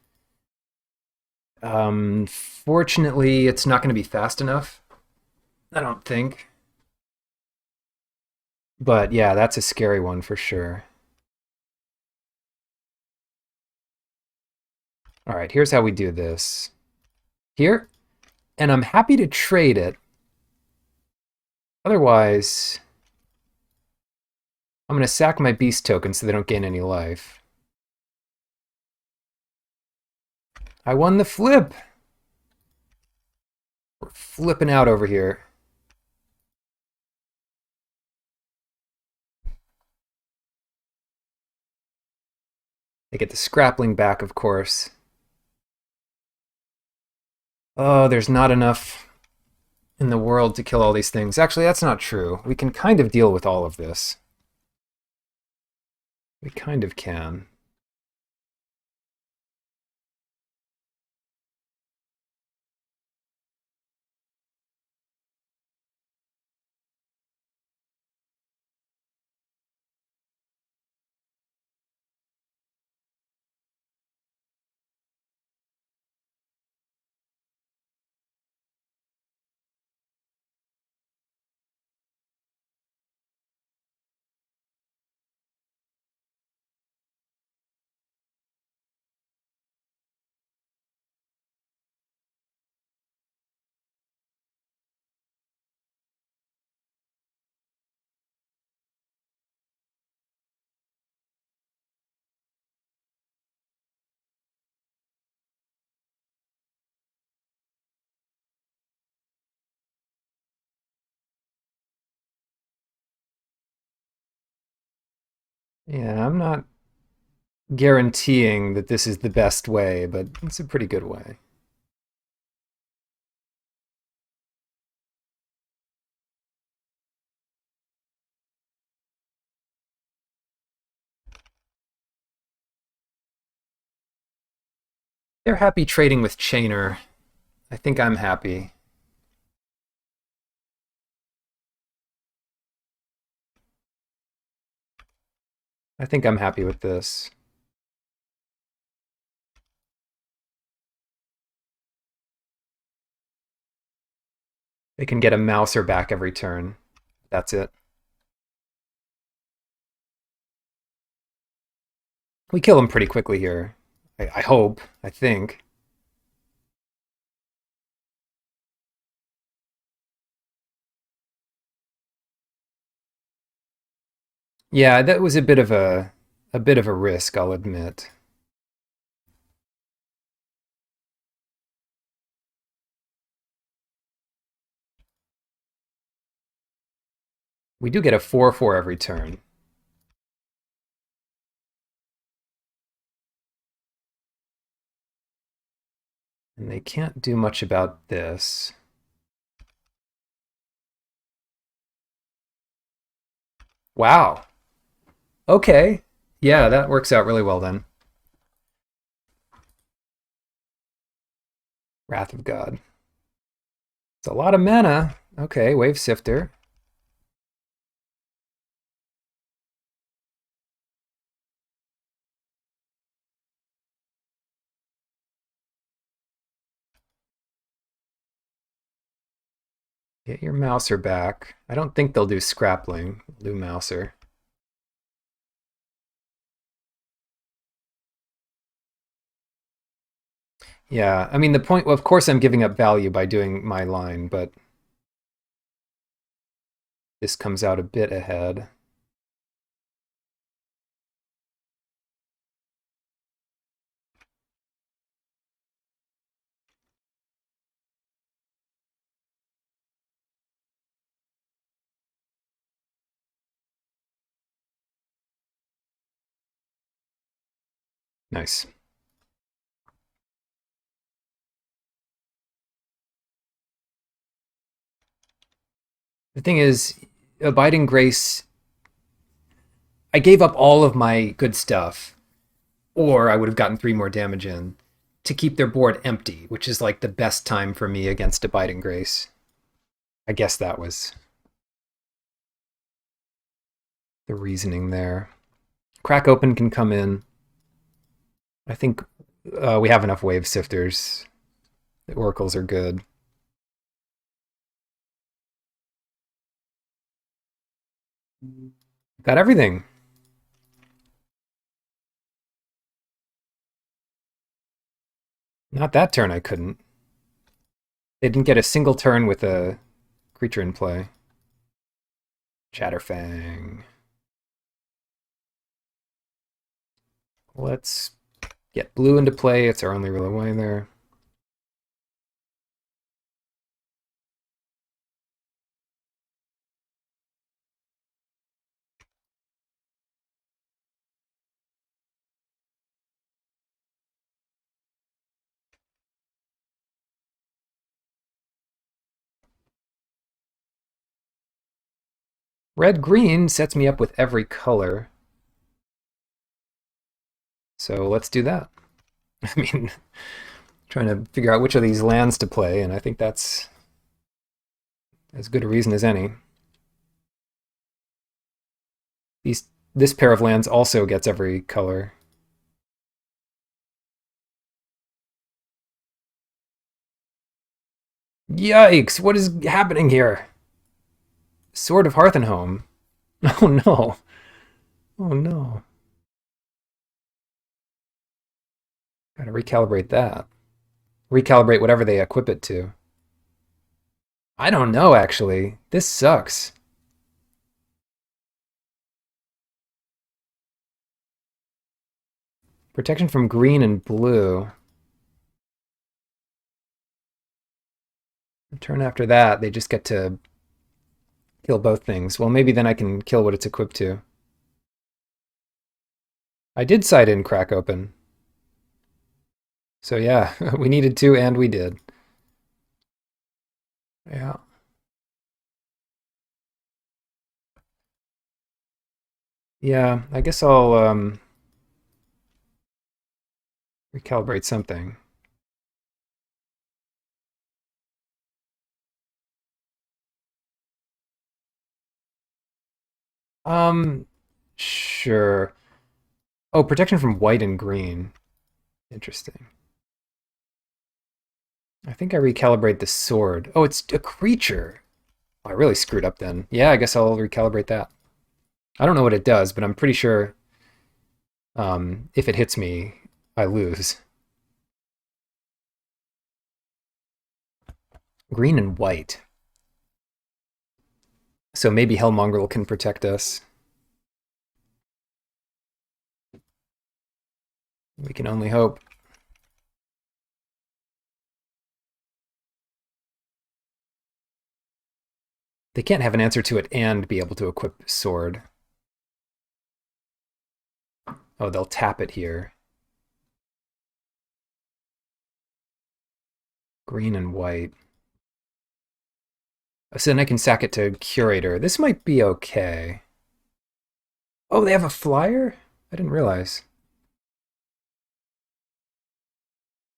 Fortunately, it's not going to be fast enough. I don't think. But yeah, that's a scary one for sure. All right, here's how we do this. Here, and I'm happy to trade it. Otherwise, I'm going to sack my beast token so they don't gain any life. I won the flip! We're flipping out over here. They get the scrappling back, of course. Oh, there's not enough in the world to kill all these things. Actually, that's not true. We can kind of deal with all of this. We kind of can. Yeah, I'm not guaranteeing that this is the best way, but it's a pretty good way. They're happy trading with Chainer. I think I'm happy. I think I'm happy with this. They can get a Mouser back every turn. That's it. We kill him pretty quickly here. I hope. I think. Yeah, that was a bit of a risk, I'll admit. We do get a 4/4 every turn. And they can't do much about this. Wow. Okay. Yeah, that works out really well then. Wrath of God. It's a lot of mana. Okay, Wave Sifter. Get your Mouser back. I don't think they'll do Scrappling. Do Mouser. Yeah, I mean, the point, well, of course I'm giving up value by doing my line, but this comes out a bit ahead. Nice. The thing is, Abiding Grace, I gave up all of my good stuff, or I would have gotten 3 more damage in, to keep their board empty, which is like the best time for me against Abiding Grace. I guess that was the reasoning there. Crack Open can come in. I think we have enough Wave Sifters. The Oracles are good. Got everything. Not that turn I couldn't. They didn't get a single turn with a creature in play. Chatterfang. Let's get blue into play. It's our only real way there. Red-green sets me up with every color. So let's do that. I mean, trying to figure out which of these lands to play, and I think that's as good a reason as any. This pair of lands also gets every color. Yikes, what is happening here? Sword of Hearth and Home. Oh no. Oh no. Gotta recalibrate that. Recalibrate whatever they equip it to. I don't know, actually. This sucks. Protection from green and blue. The turn after that, they just get to kill both things. Well, maybe then I can kill what it's equipped to. I did side in Crack Open. So yeah, we needed to, and we did. Yeah. Yeah, I guess I'll recalibrate something. Um, sure. Oh, protection from white and green. Interesting. I think I recalibrate the sword. Oh, it's a creature. Oh, I really screwed up then. Yeah, I guess I'll recalibrate that. I don't know what it does, but I'm pretty sure if it hits me, I lose. Green and white. So maybe Hellmongrel can protect us. We can only hope. They can't have an answer to it and be able to equip sword. Oh, they'll tap it here. Green and white. So then I can sack it to Curator. This might be okay. Oh, they have a flyer? I didn't realize.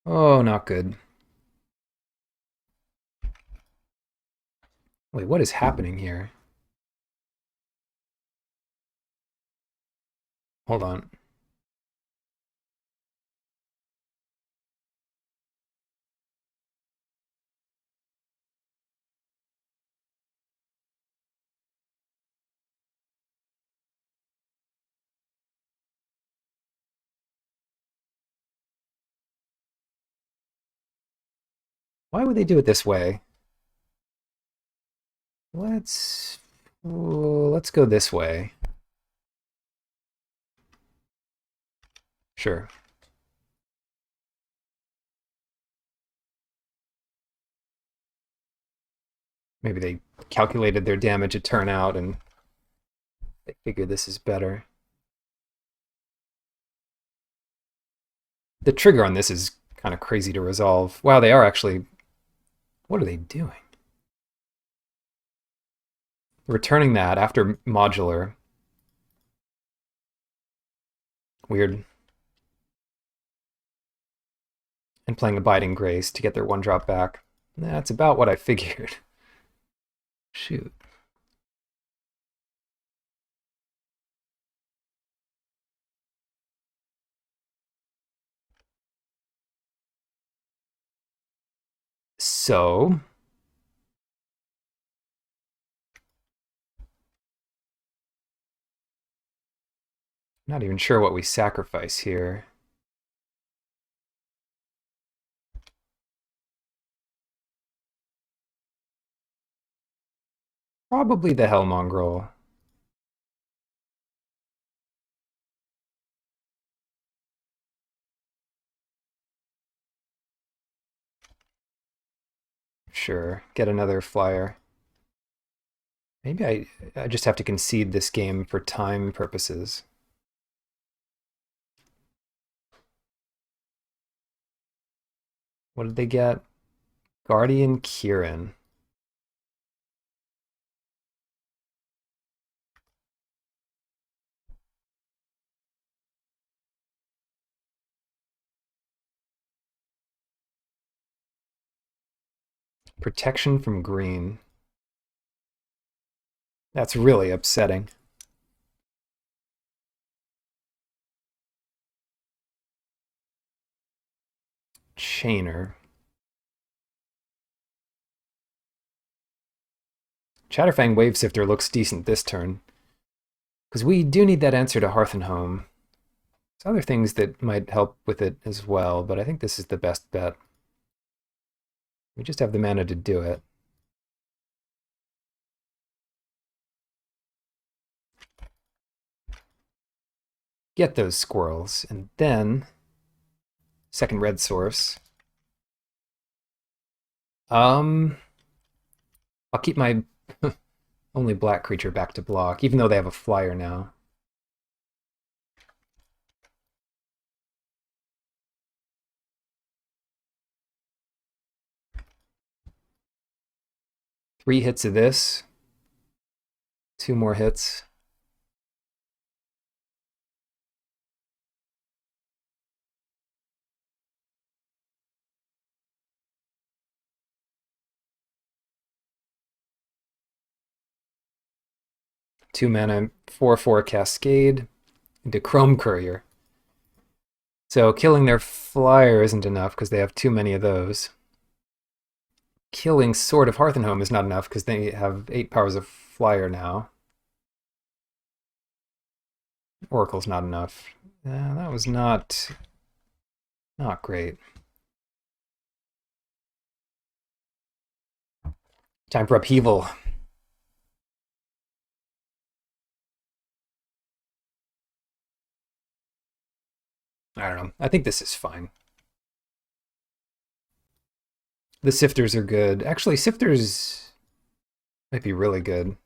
Oh, not good. Wait, what is happening here? Hold on. Why would they do it this way? Let's let's go this way. Sure. Maybe they calculated their damage a turn out and they figured this is better. The trigger on this is kind of crazy to resolve. Wow, they are actually... What are they doing? Returning that after modular. Weird. And playing Abiding Grace to get their one drop back. That's about what I figured. Shoot. So... Not even sure what we sacrifice here. Probably the Hellmongrel. Sure, get another flyer. Maybe I just have to concede this game for time purposes. What did they get? Guardian Kieran. Protection from green. That's really upsetting. Chainer. Chatterfang Wavesifter looks decent this turn. Because we do need that answer to Hearth and Home. There's other things that might help with it as well, but I think this is the best bet. We just have the mana to do it. Get those squirrels, and then second red source. I'll keep my only black creature back to block, even though they have a flyer now. Three hits of this. Two more hits. Two mana, 4/4 Cascade into Chrome Courier. So killing their flyer isn't enough because they have too many of those. Killing Sword of Hearth and Home is not enough because they have 8 powers of flyer now. Oracle's not enough. That was not great. Time for upheaval. I don't know. I think this is fine. The sifters are good. Actually, sifters might be really good.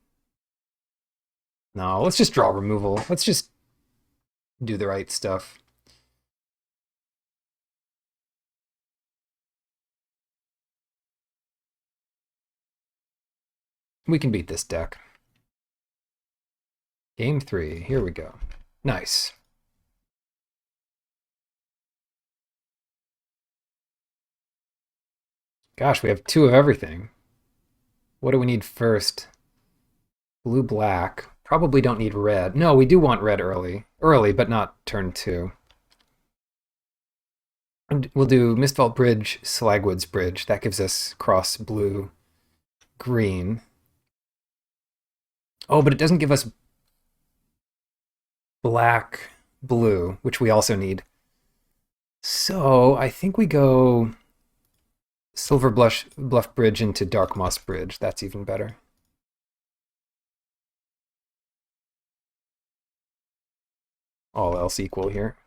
No, let's just draw removal. Let's just do the right stuff. We can beat this deck. Game 3. Here we go. Nice. Gosh, we have 2 of everything. What do we need first? Blue, black. Probably don't need red. No, we do want red early. Early, but not turn 2. And we'll do Mistvault Bridge, Slagwoods Bridge. That gives us cross blue, green. Oh, but it doesn't give us black, blue, which we also need. So I think we go Silver Bluff Bridge into Dark Moss Bridge. That's even better. All else equal here.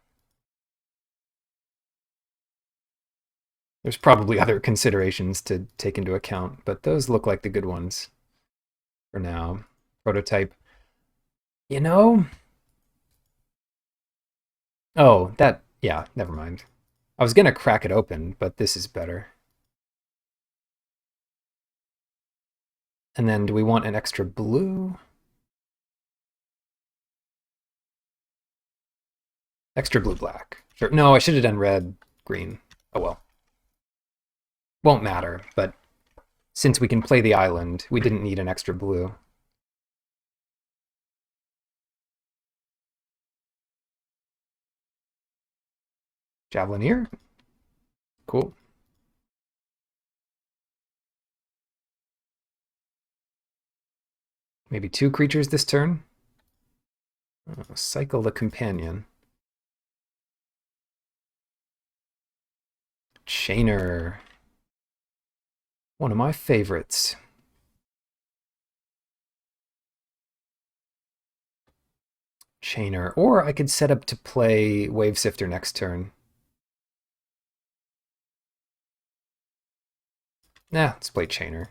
There's probably other considerations to take into account, but those look like the good ones for now. Prototype. You know? Oh, yeah, never mind. I was gonna crack it open, but this is better. And then do we want an extra blue? Extra blue black. Sure. No, I should have done red, green. Oh well. Won't matter, but since we can play the island, we didn't need an extra blue. Javelineer? Cool. Maybe 2 creatures this turn? Cycle the Companion. Chainer. One of my favorites. Chainer. Or I could set up to play Wavesifter next turn. Nah, let's play Chainer.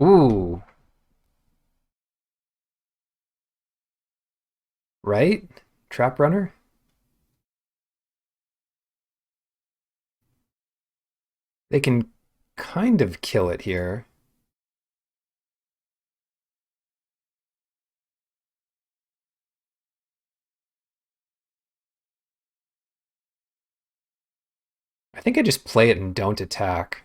Ooh. Right? Trap Runner? They can kind of kill it here. I think I just play it and don't attack.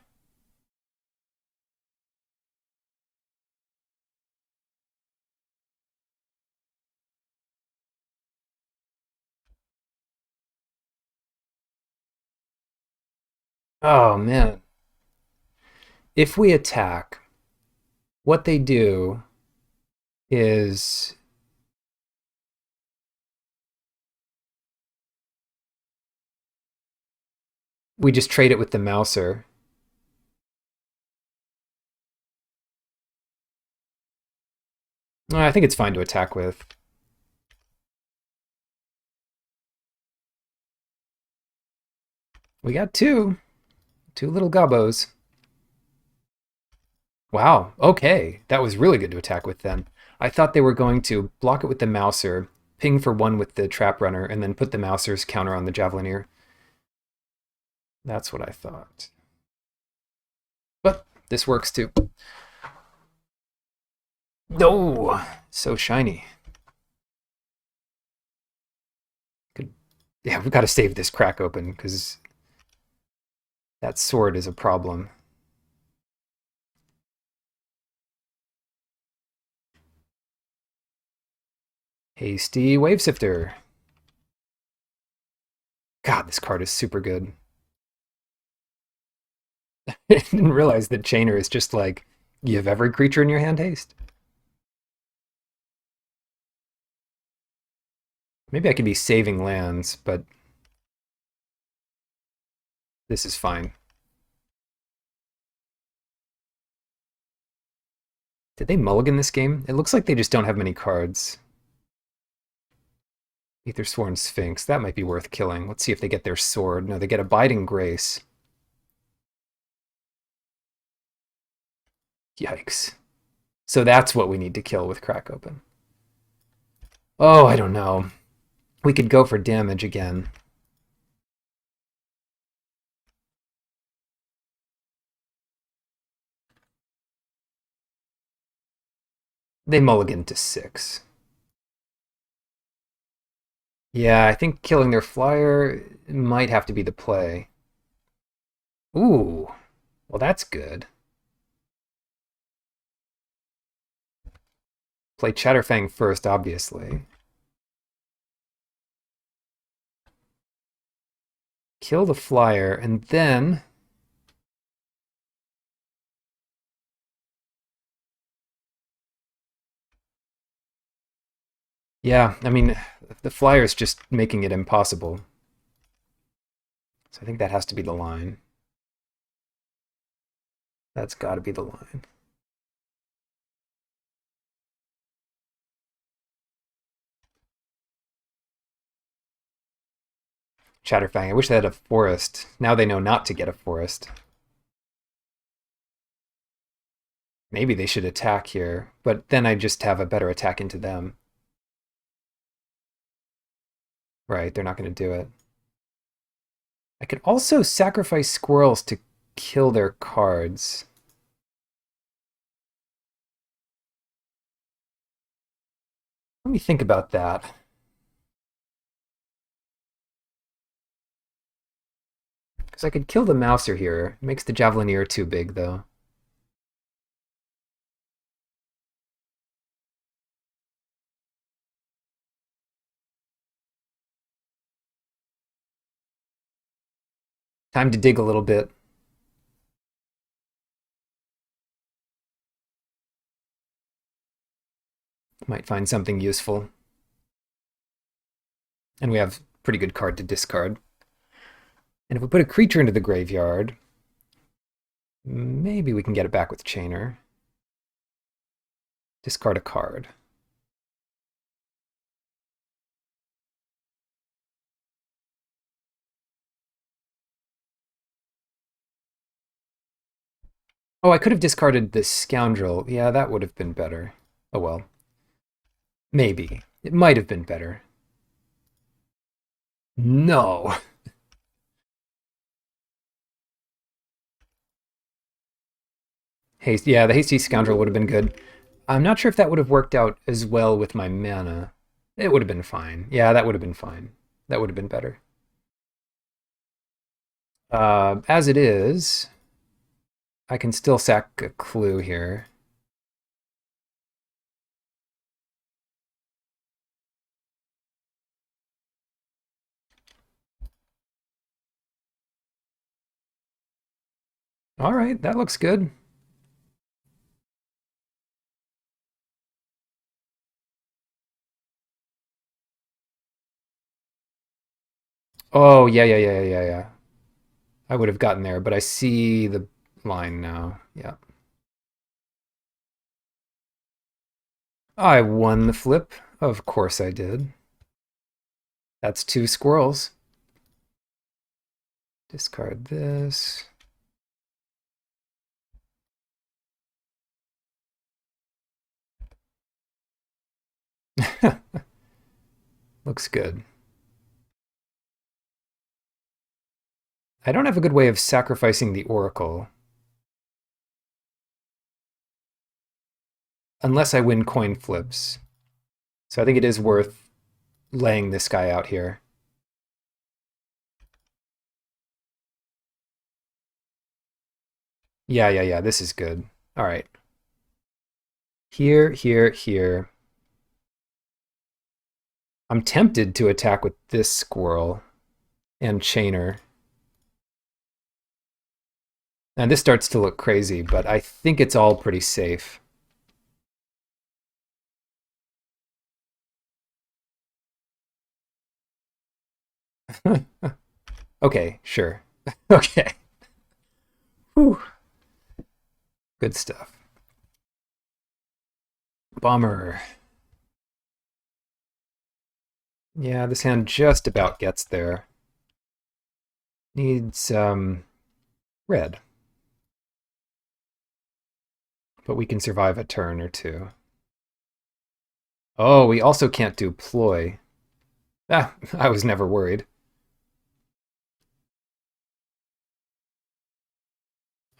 Oh man. If we attack, what they do is we just trade it with the Mouser. I think it's fine to attack with. We got two little gobos. Wow, okay. That was really good to attack with then. I thought they were going to block it with the Mouser, ping for one with the Trap Runner, and then put the Mouser's counter on the Javelineer. That's what I thought. But this works too. No! So shiny. Good. Yeah, we've got to save this crack open, because that sword is a problem. Hasty Wave Sifter. God, this card is super good. I didn't realize that Chainer is just like, you have every creature in your hand haste. Maybe I could be saving lands, but this is fine. Did they mulligan this game? It looks like they just don't have many cards. Aethersworn Sphinx, that might be worth killing. Let's see if they get their sword. No, they get Abiding Grace. Yikes. So that's what we need to kill with Crack Open. Oh, I don't know. We could go for damage again. They mulligan to 6. Yeah, I think killing their flyer might have to be the play. Ooh, well that's good. Play Chatterfang first, obviously. Kill the flyer, and then... Yeah, I mean, the flyer's just making it impossible. So I think that has to be the line. That's got to be the line. Chatterfang, I wish they had a forest. Now they know not to get a forest. Maybe they should attack here, but then I just have a better attack into them. Right, they're not going to do it. I could also sacrifice squirrels to kill their cards. Let me think about that. Because I could kill the Mouser here. It makes the Javelineer too big, though. Time to dig a little bit. Might find something useful. And we have a pretty good card to discard. And if we put a creature into the graveyard, maybe we can get it back with Chainer. Discard a card. Oh, I could have discarded this Scoundrel. Yeah, that would have been better. Oh well. Maybe. It might have been better. No. Haste. Yeah, the hasty scoundrel would have been good. I'm not sure if that would have worked out as well with my mana. It would have been fine. Yeah, that would have been fine. That would have been better. As it is, I can still sack a clue here. All right, that looks good. Oh, yeah, yeah, yeah, yeah, yeah. I would have gotten there, but I see the line now. Yeah. I won the flip. Of course I did. That's two squirrels. Discard this. Looks good. I don't have a good way of sacrificing the oracle. Unless I win coin flips. So I think it is worth laying this guy out here. Yeah, yeah, yeah, this is good. All right. Here, here, here. I'm tempted to attack with this squirrel and chainer. And this starts to look crazy, but I think it's all pretty safe. Okay, sure. Okay. Whew. Good stuff. Bummer. Yeah, this hand just about gets there. Needs red. But we can survive a turn or two. Oh, we also can't do ploy. Ah, I was never worried.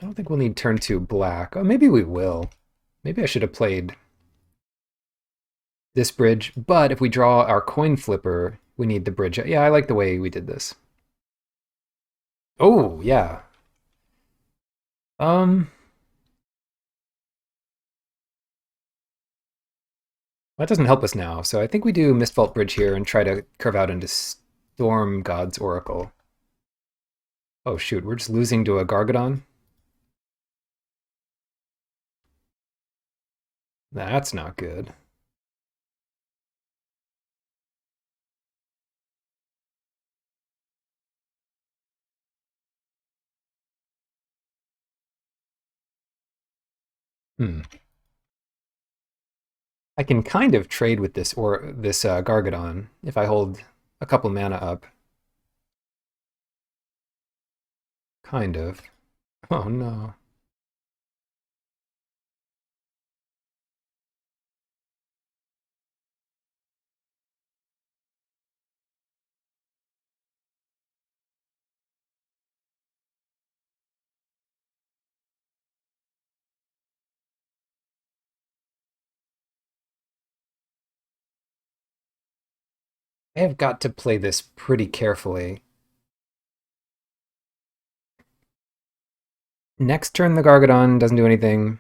I don't think we'll need turn two black. Oh, maybe we will. Maybe I should have played this bridge, but if we draw our coin flipper, we need the bridge. Yeah, I like the way we did this. Oh, yeah. Um, that doesn't help us now, so I think we do Mistvault Bridge here and try to curve out into Storm God's Oracle. Oh shoot, we're just losing to a Gargadon? That's not good. Hmm. I can kind of trade with this or this Gargadon if I hold a couple mana up. Kind of. Oh no. I have got to play this pretty carefully. Next turn the Gargadon doesn't do anything.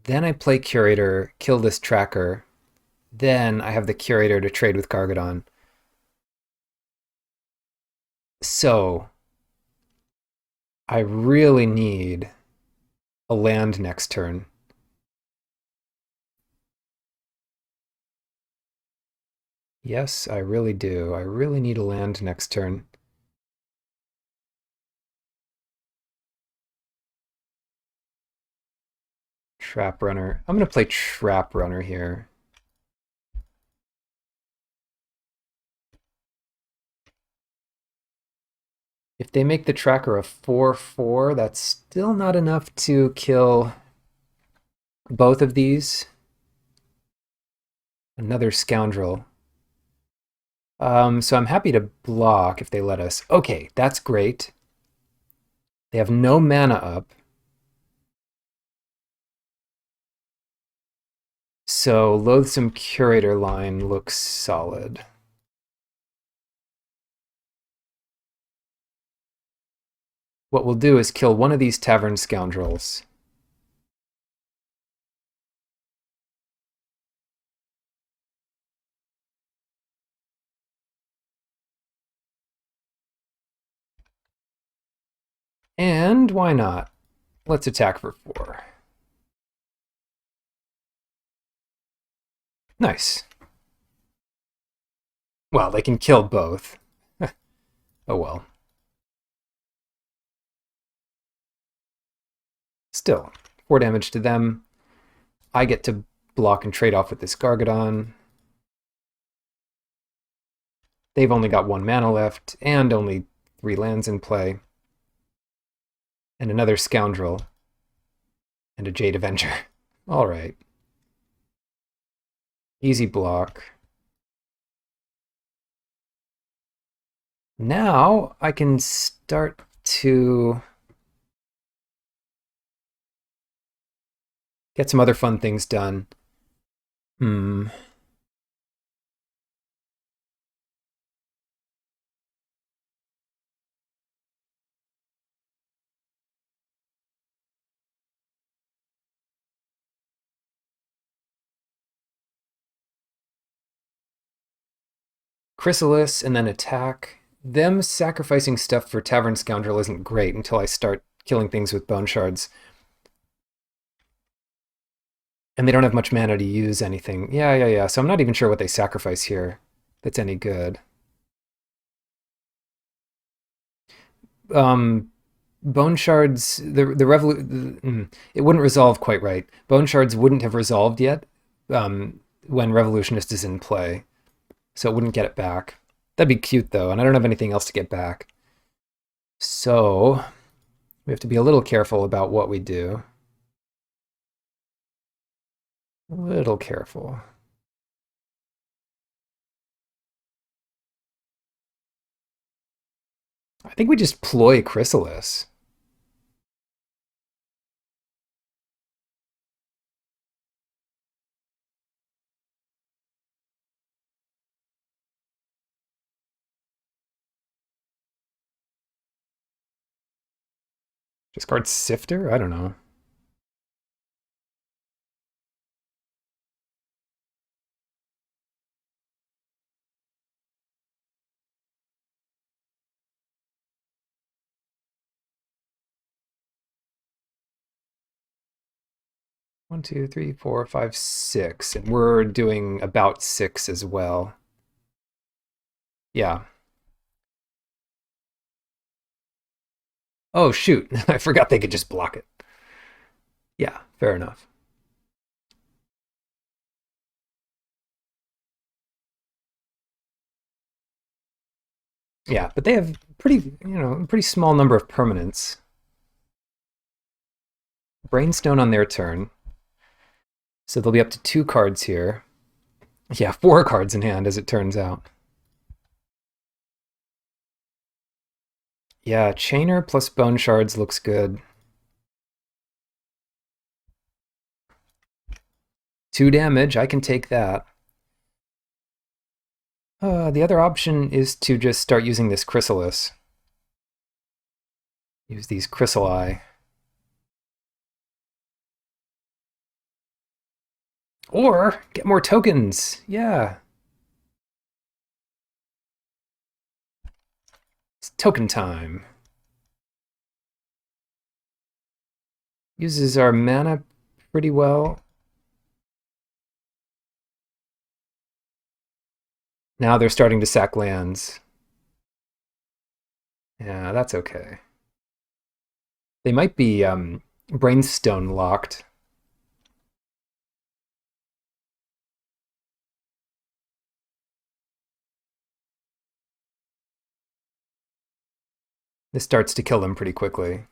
Then I play Curator, kill this tracker. Then I have the Curator to trade with Gargadon. So I really need a land next turn. Yes, I really do. I really need a land next turn. Trap Runner. I'm going to play Trap Runner here. If they make the tracker a 4/4, that's still not enough to kill both of these. Another scoundrel. So I'm happy to block if they let us. Okay, that's great. They have no mana up. So Loathsome Curator line looks solid. What we'll do is kill one of these Tavern Scoundrels. And why not? Let's attack for 4. Nice. Well, they can kill both. Oh well. Still, 4 damage to them. I get to block and trade off with this Gargadon. They've only got 1 mana left, and only 3 lands in play. And another Scoundrel. And a Jade Avenger. Alright. Easy block. Now I can start to get some other fun things done. Chrysalis and then attack. Them sacrificing stuff for Tavern Scoundrel isn't great until I start killing things with Bone Shards. And they don't have much mana to use anything. Yeah. So I'm not even sure what they sacrifice here that's any good. Bone Shards, it wouldn't resolve quite right. Bone Shards wouldn't have resolved yet when Revolutionist is in play. So it wouldn't get it back. That'd be cute, though, and I don't have anything else to get back. So we have to be a little careful about what we do. A little careful. I think we just ploy Chrysalis. Discard Sifter? I don't know. One, two, three, 4, 5, 6. And we're doing about 6 as well. Yeah. Oh, shoot. I forgot they could just block it. Yeah, fair enough. Yeah, but they have pretty small number of permanents. Brainstone on their turn. So they'll be up to 2 cards here. Yeah, 4 cards in hand, as it turns out. Yeah, Chainer plus Bone Shards looks good. 2 damage, I can take that. The other option is to just start using this Chrysalis. Use these Chrysali. Or get more tokens. Yeah. It's token time. Uses our mana pretty well. Now they're starting to sack lands. Yeah, that's okay. They might be Brainstone locked. This starts to kill them pretty quickly.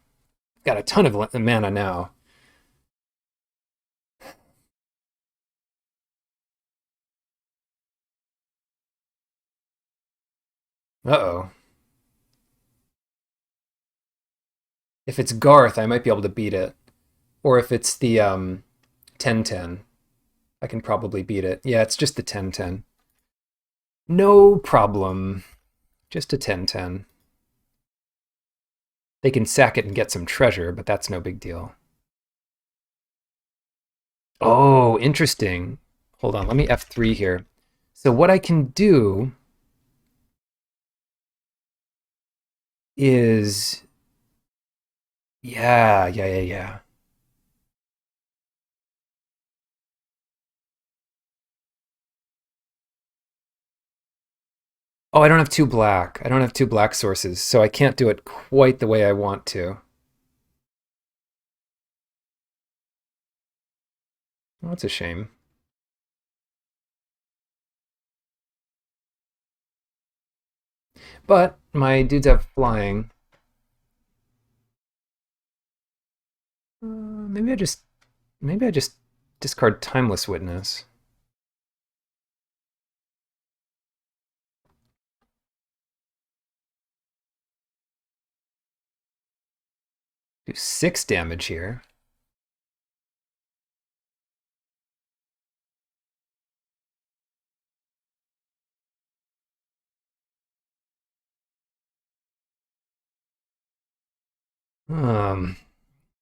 Got a ton of mana now. Uh-oh. If it's Garth, I might be able to beat it. Or if it's the 10-10, I can probably beat it. Yeah, it's just the 10-10. No problem. Just a 10-10. They can sack it and get some treasure, but that's no big deal. Oh, interesting. Hold on, let me F3 here. So what I can do is... Yeah. Oh, I don't have two black. I don't have two black sources, so I can't do it quite the way I want to. Oh, that's a shame. But my dudes have flying. Maybe I just discard Timeless Witness. Do 6 damage here.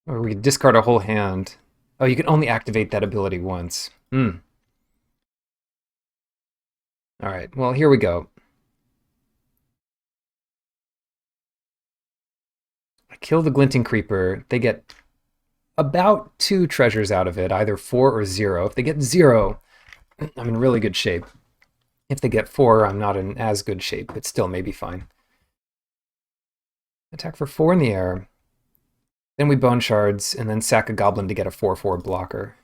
Or we could discard a whole hand. Oh, you can only activate that ability once. All right, well, here we go. I kill the Glinting Creeper. They get about 2 treasures out of it, either 4 or 0. If they get 0, I'm in really good shape. If they get 4, I'm not in as good shape, but still maybe fine. Attack for 4 in the air. Then we Bone Shards, and then sack a Goblin to get a 4/4 blocker.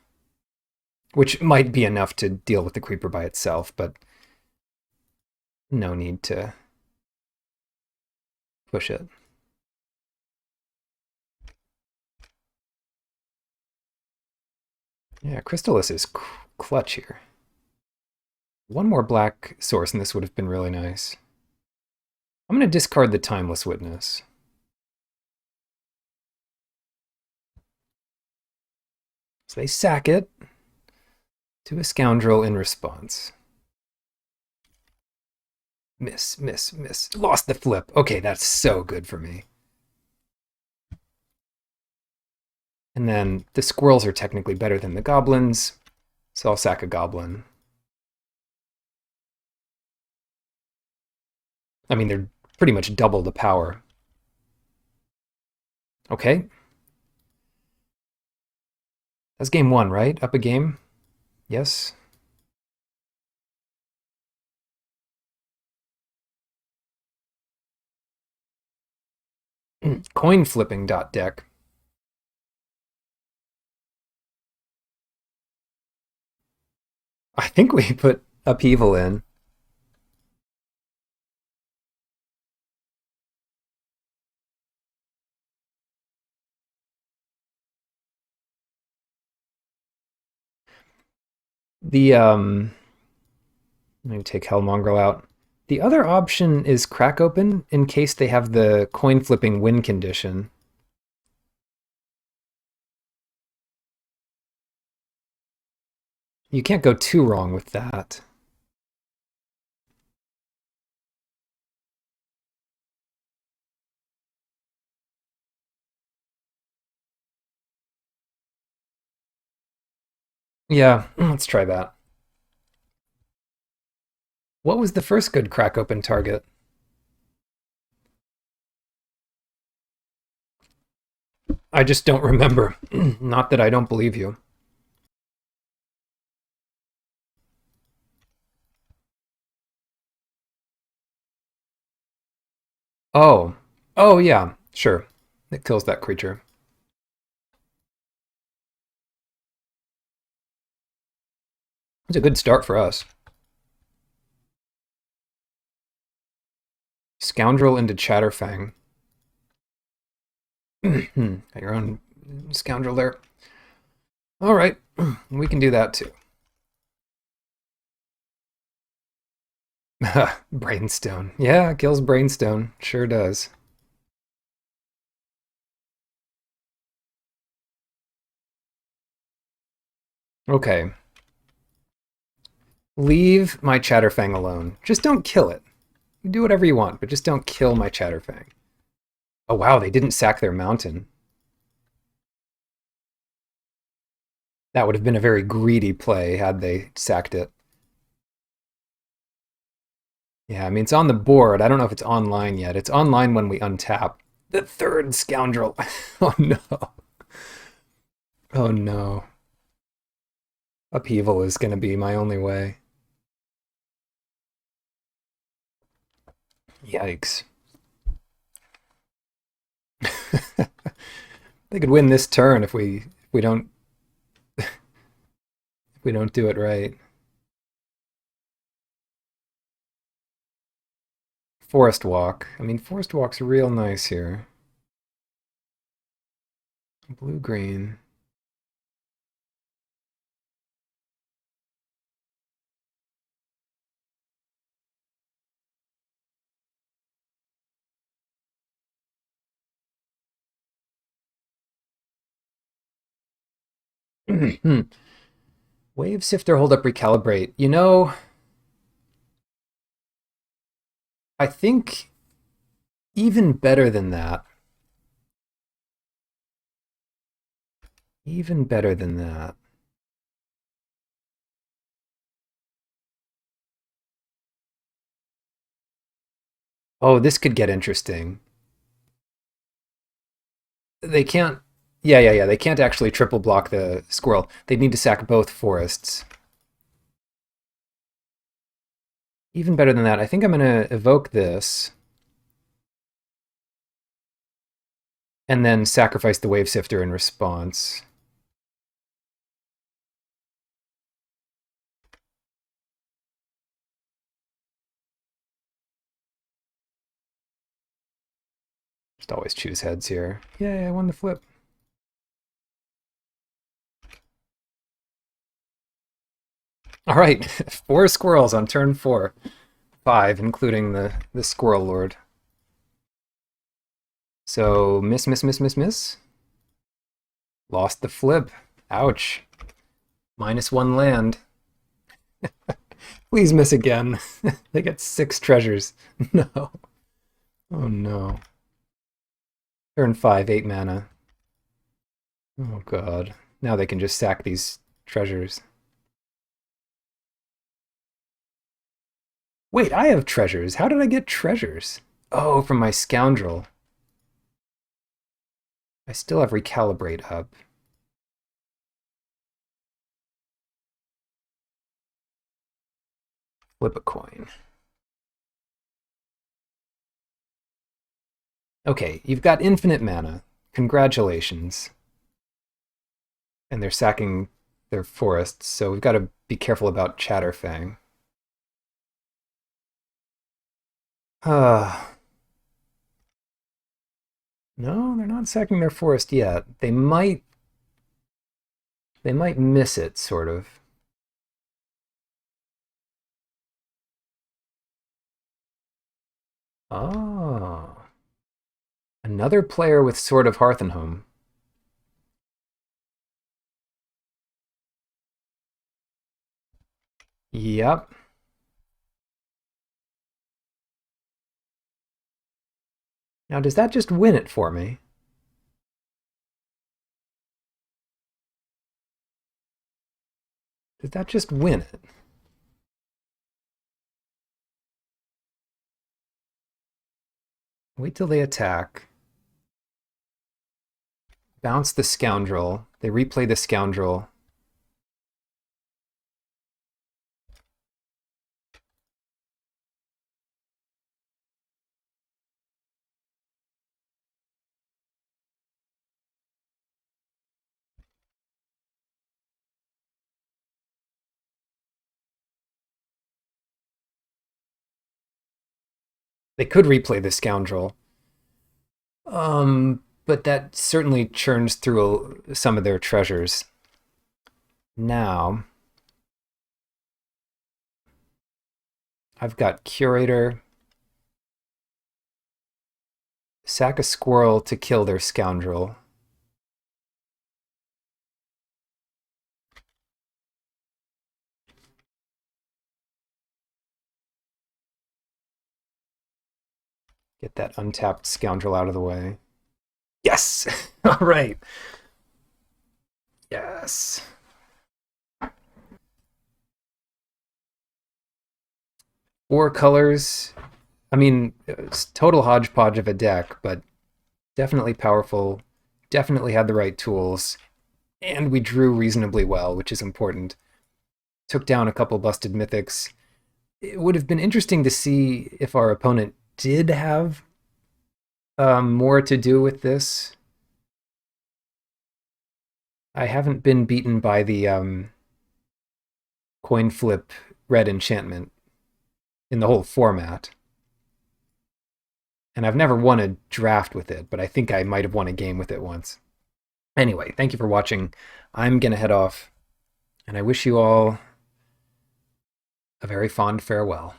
Which might be enough to deal with the Creeper by itself, but no need to push it. Yeah, Crystallis is clutch here. One more black source, and this would have been really nice. I'm going to discard the Timeless Witness. So they sack it to a Scoundrel in response. Miss. Lost the flip. Okay, that's so good for me. And then the squirrels are technically better than the goblins, so I'll sack a goblin. I mean, they're pretty much double the power. Okay. That's game 1, right? Up a game? Yes. Coin flipping deck. I think we put Upheaval in. The let me take Hellmongrel out. The other option is Crack Open in case they have the coin flipping win condition. You can't go too wrong with that. Yeah, let's try that. What was the first good Crack Open target? I just don't remember. Not that I don't believe you. Oh. Oh, yeah. Sure. It kills that creature. It's a good start for us. Scoundrel into Chatterfang. Got your own scoundrel there. All right. We can do that too. Brainstone. Yeah, kills Brainstone. Sure does. Okay. Leave my Chatterfang alone. Just don't kill it. You do whatever you want, but just don't kill my Chatterfang. Oh wow, they didn't sack their mountain. That would have been a very greedy play had they sacked it. Yeah, I mean, it's on the board. I don't know if it's online yet. It's online when we untap. The third scoundrel. Oh no. Oh no. Upheaval is going to be my only way. Yikes. They could win this turn if we don't do it right. Forest Walk. I mean, Forest Walk's real nice here. Blue green. Wave Sifter, hold up, recalibrate. You know, I think even better than that. Even better than that. Oh, this could get interesting. They can't. Yeah. They can't actually triple block the squirrel. They need to sack both forests. Even better than that, I think I'm going to evoke this. And then sacrifice the Wave Sifter in response. Just always choose heads here. Yay, I won the flip. All right, 4 squirrels on turn 4. 5, including the Squirrel Lord. So, miss. Lost the flip. Ouch. -1 land. Please miss again. They get 6 treasures. No. Oh no. Turn 5, 8 mana. Oh god. Now they can just sack these treasures. Wait, I have treasures. How did I get treasures? Oh, from my scoundrel. I still have recalibrate up. Flip a coin. Okay, you've got infinite mana. Congratulations. And they're sacking their forests, so we've got to be careful about Chatterfang. No, they're not sacking their forest yet. They might miss it, sort of. Oh. Another player with Sword of Hearthenhome. Yep. Now, does that just win it for me? Does that just win it? Wait till they attack. Bounce the scoundrel. They replay the scoundrel. They could replay the scoundrel. But that certainly churns through some of their treasures. Now, I've got Curator. Sack a squirrel to kill their scoundrel. Get that untapped scoundrel out of the way. Yes! All right. Yes. Four colors. I mean, it's total hodgepodge of a deck, but definitely powerful. Definitely had the right tools. And we drew reasonably well, which is important. Took down a couple busted mythics. It would have been interesting to see if our opponent did have more to do with this. I haven't been beaten by the coin flip red enchantment in the whole format. And I've never won a draft with it, but I think I might have won a game with it once. Anyway, thank you for watching. I'm going to head off, and I wish you all a very fond farewell.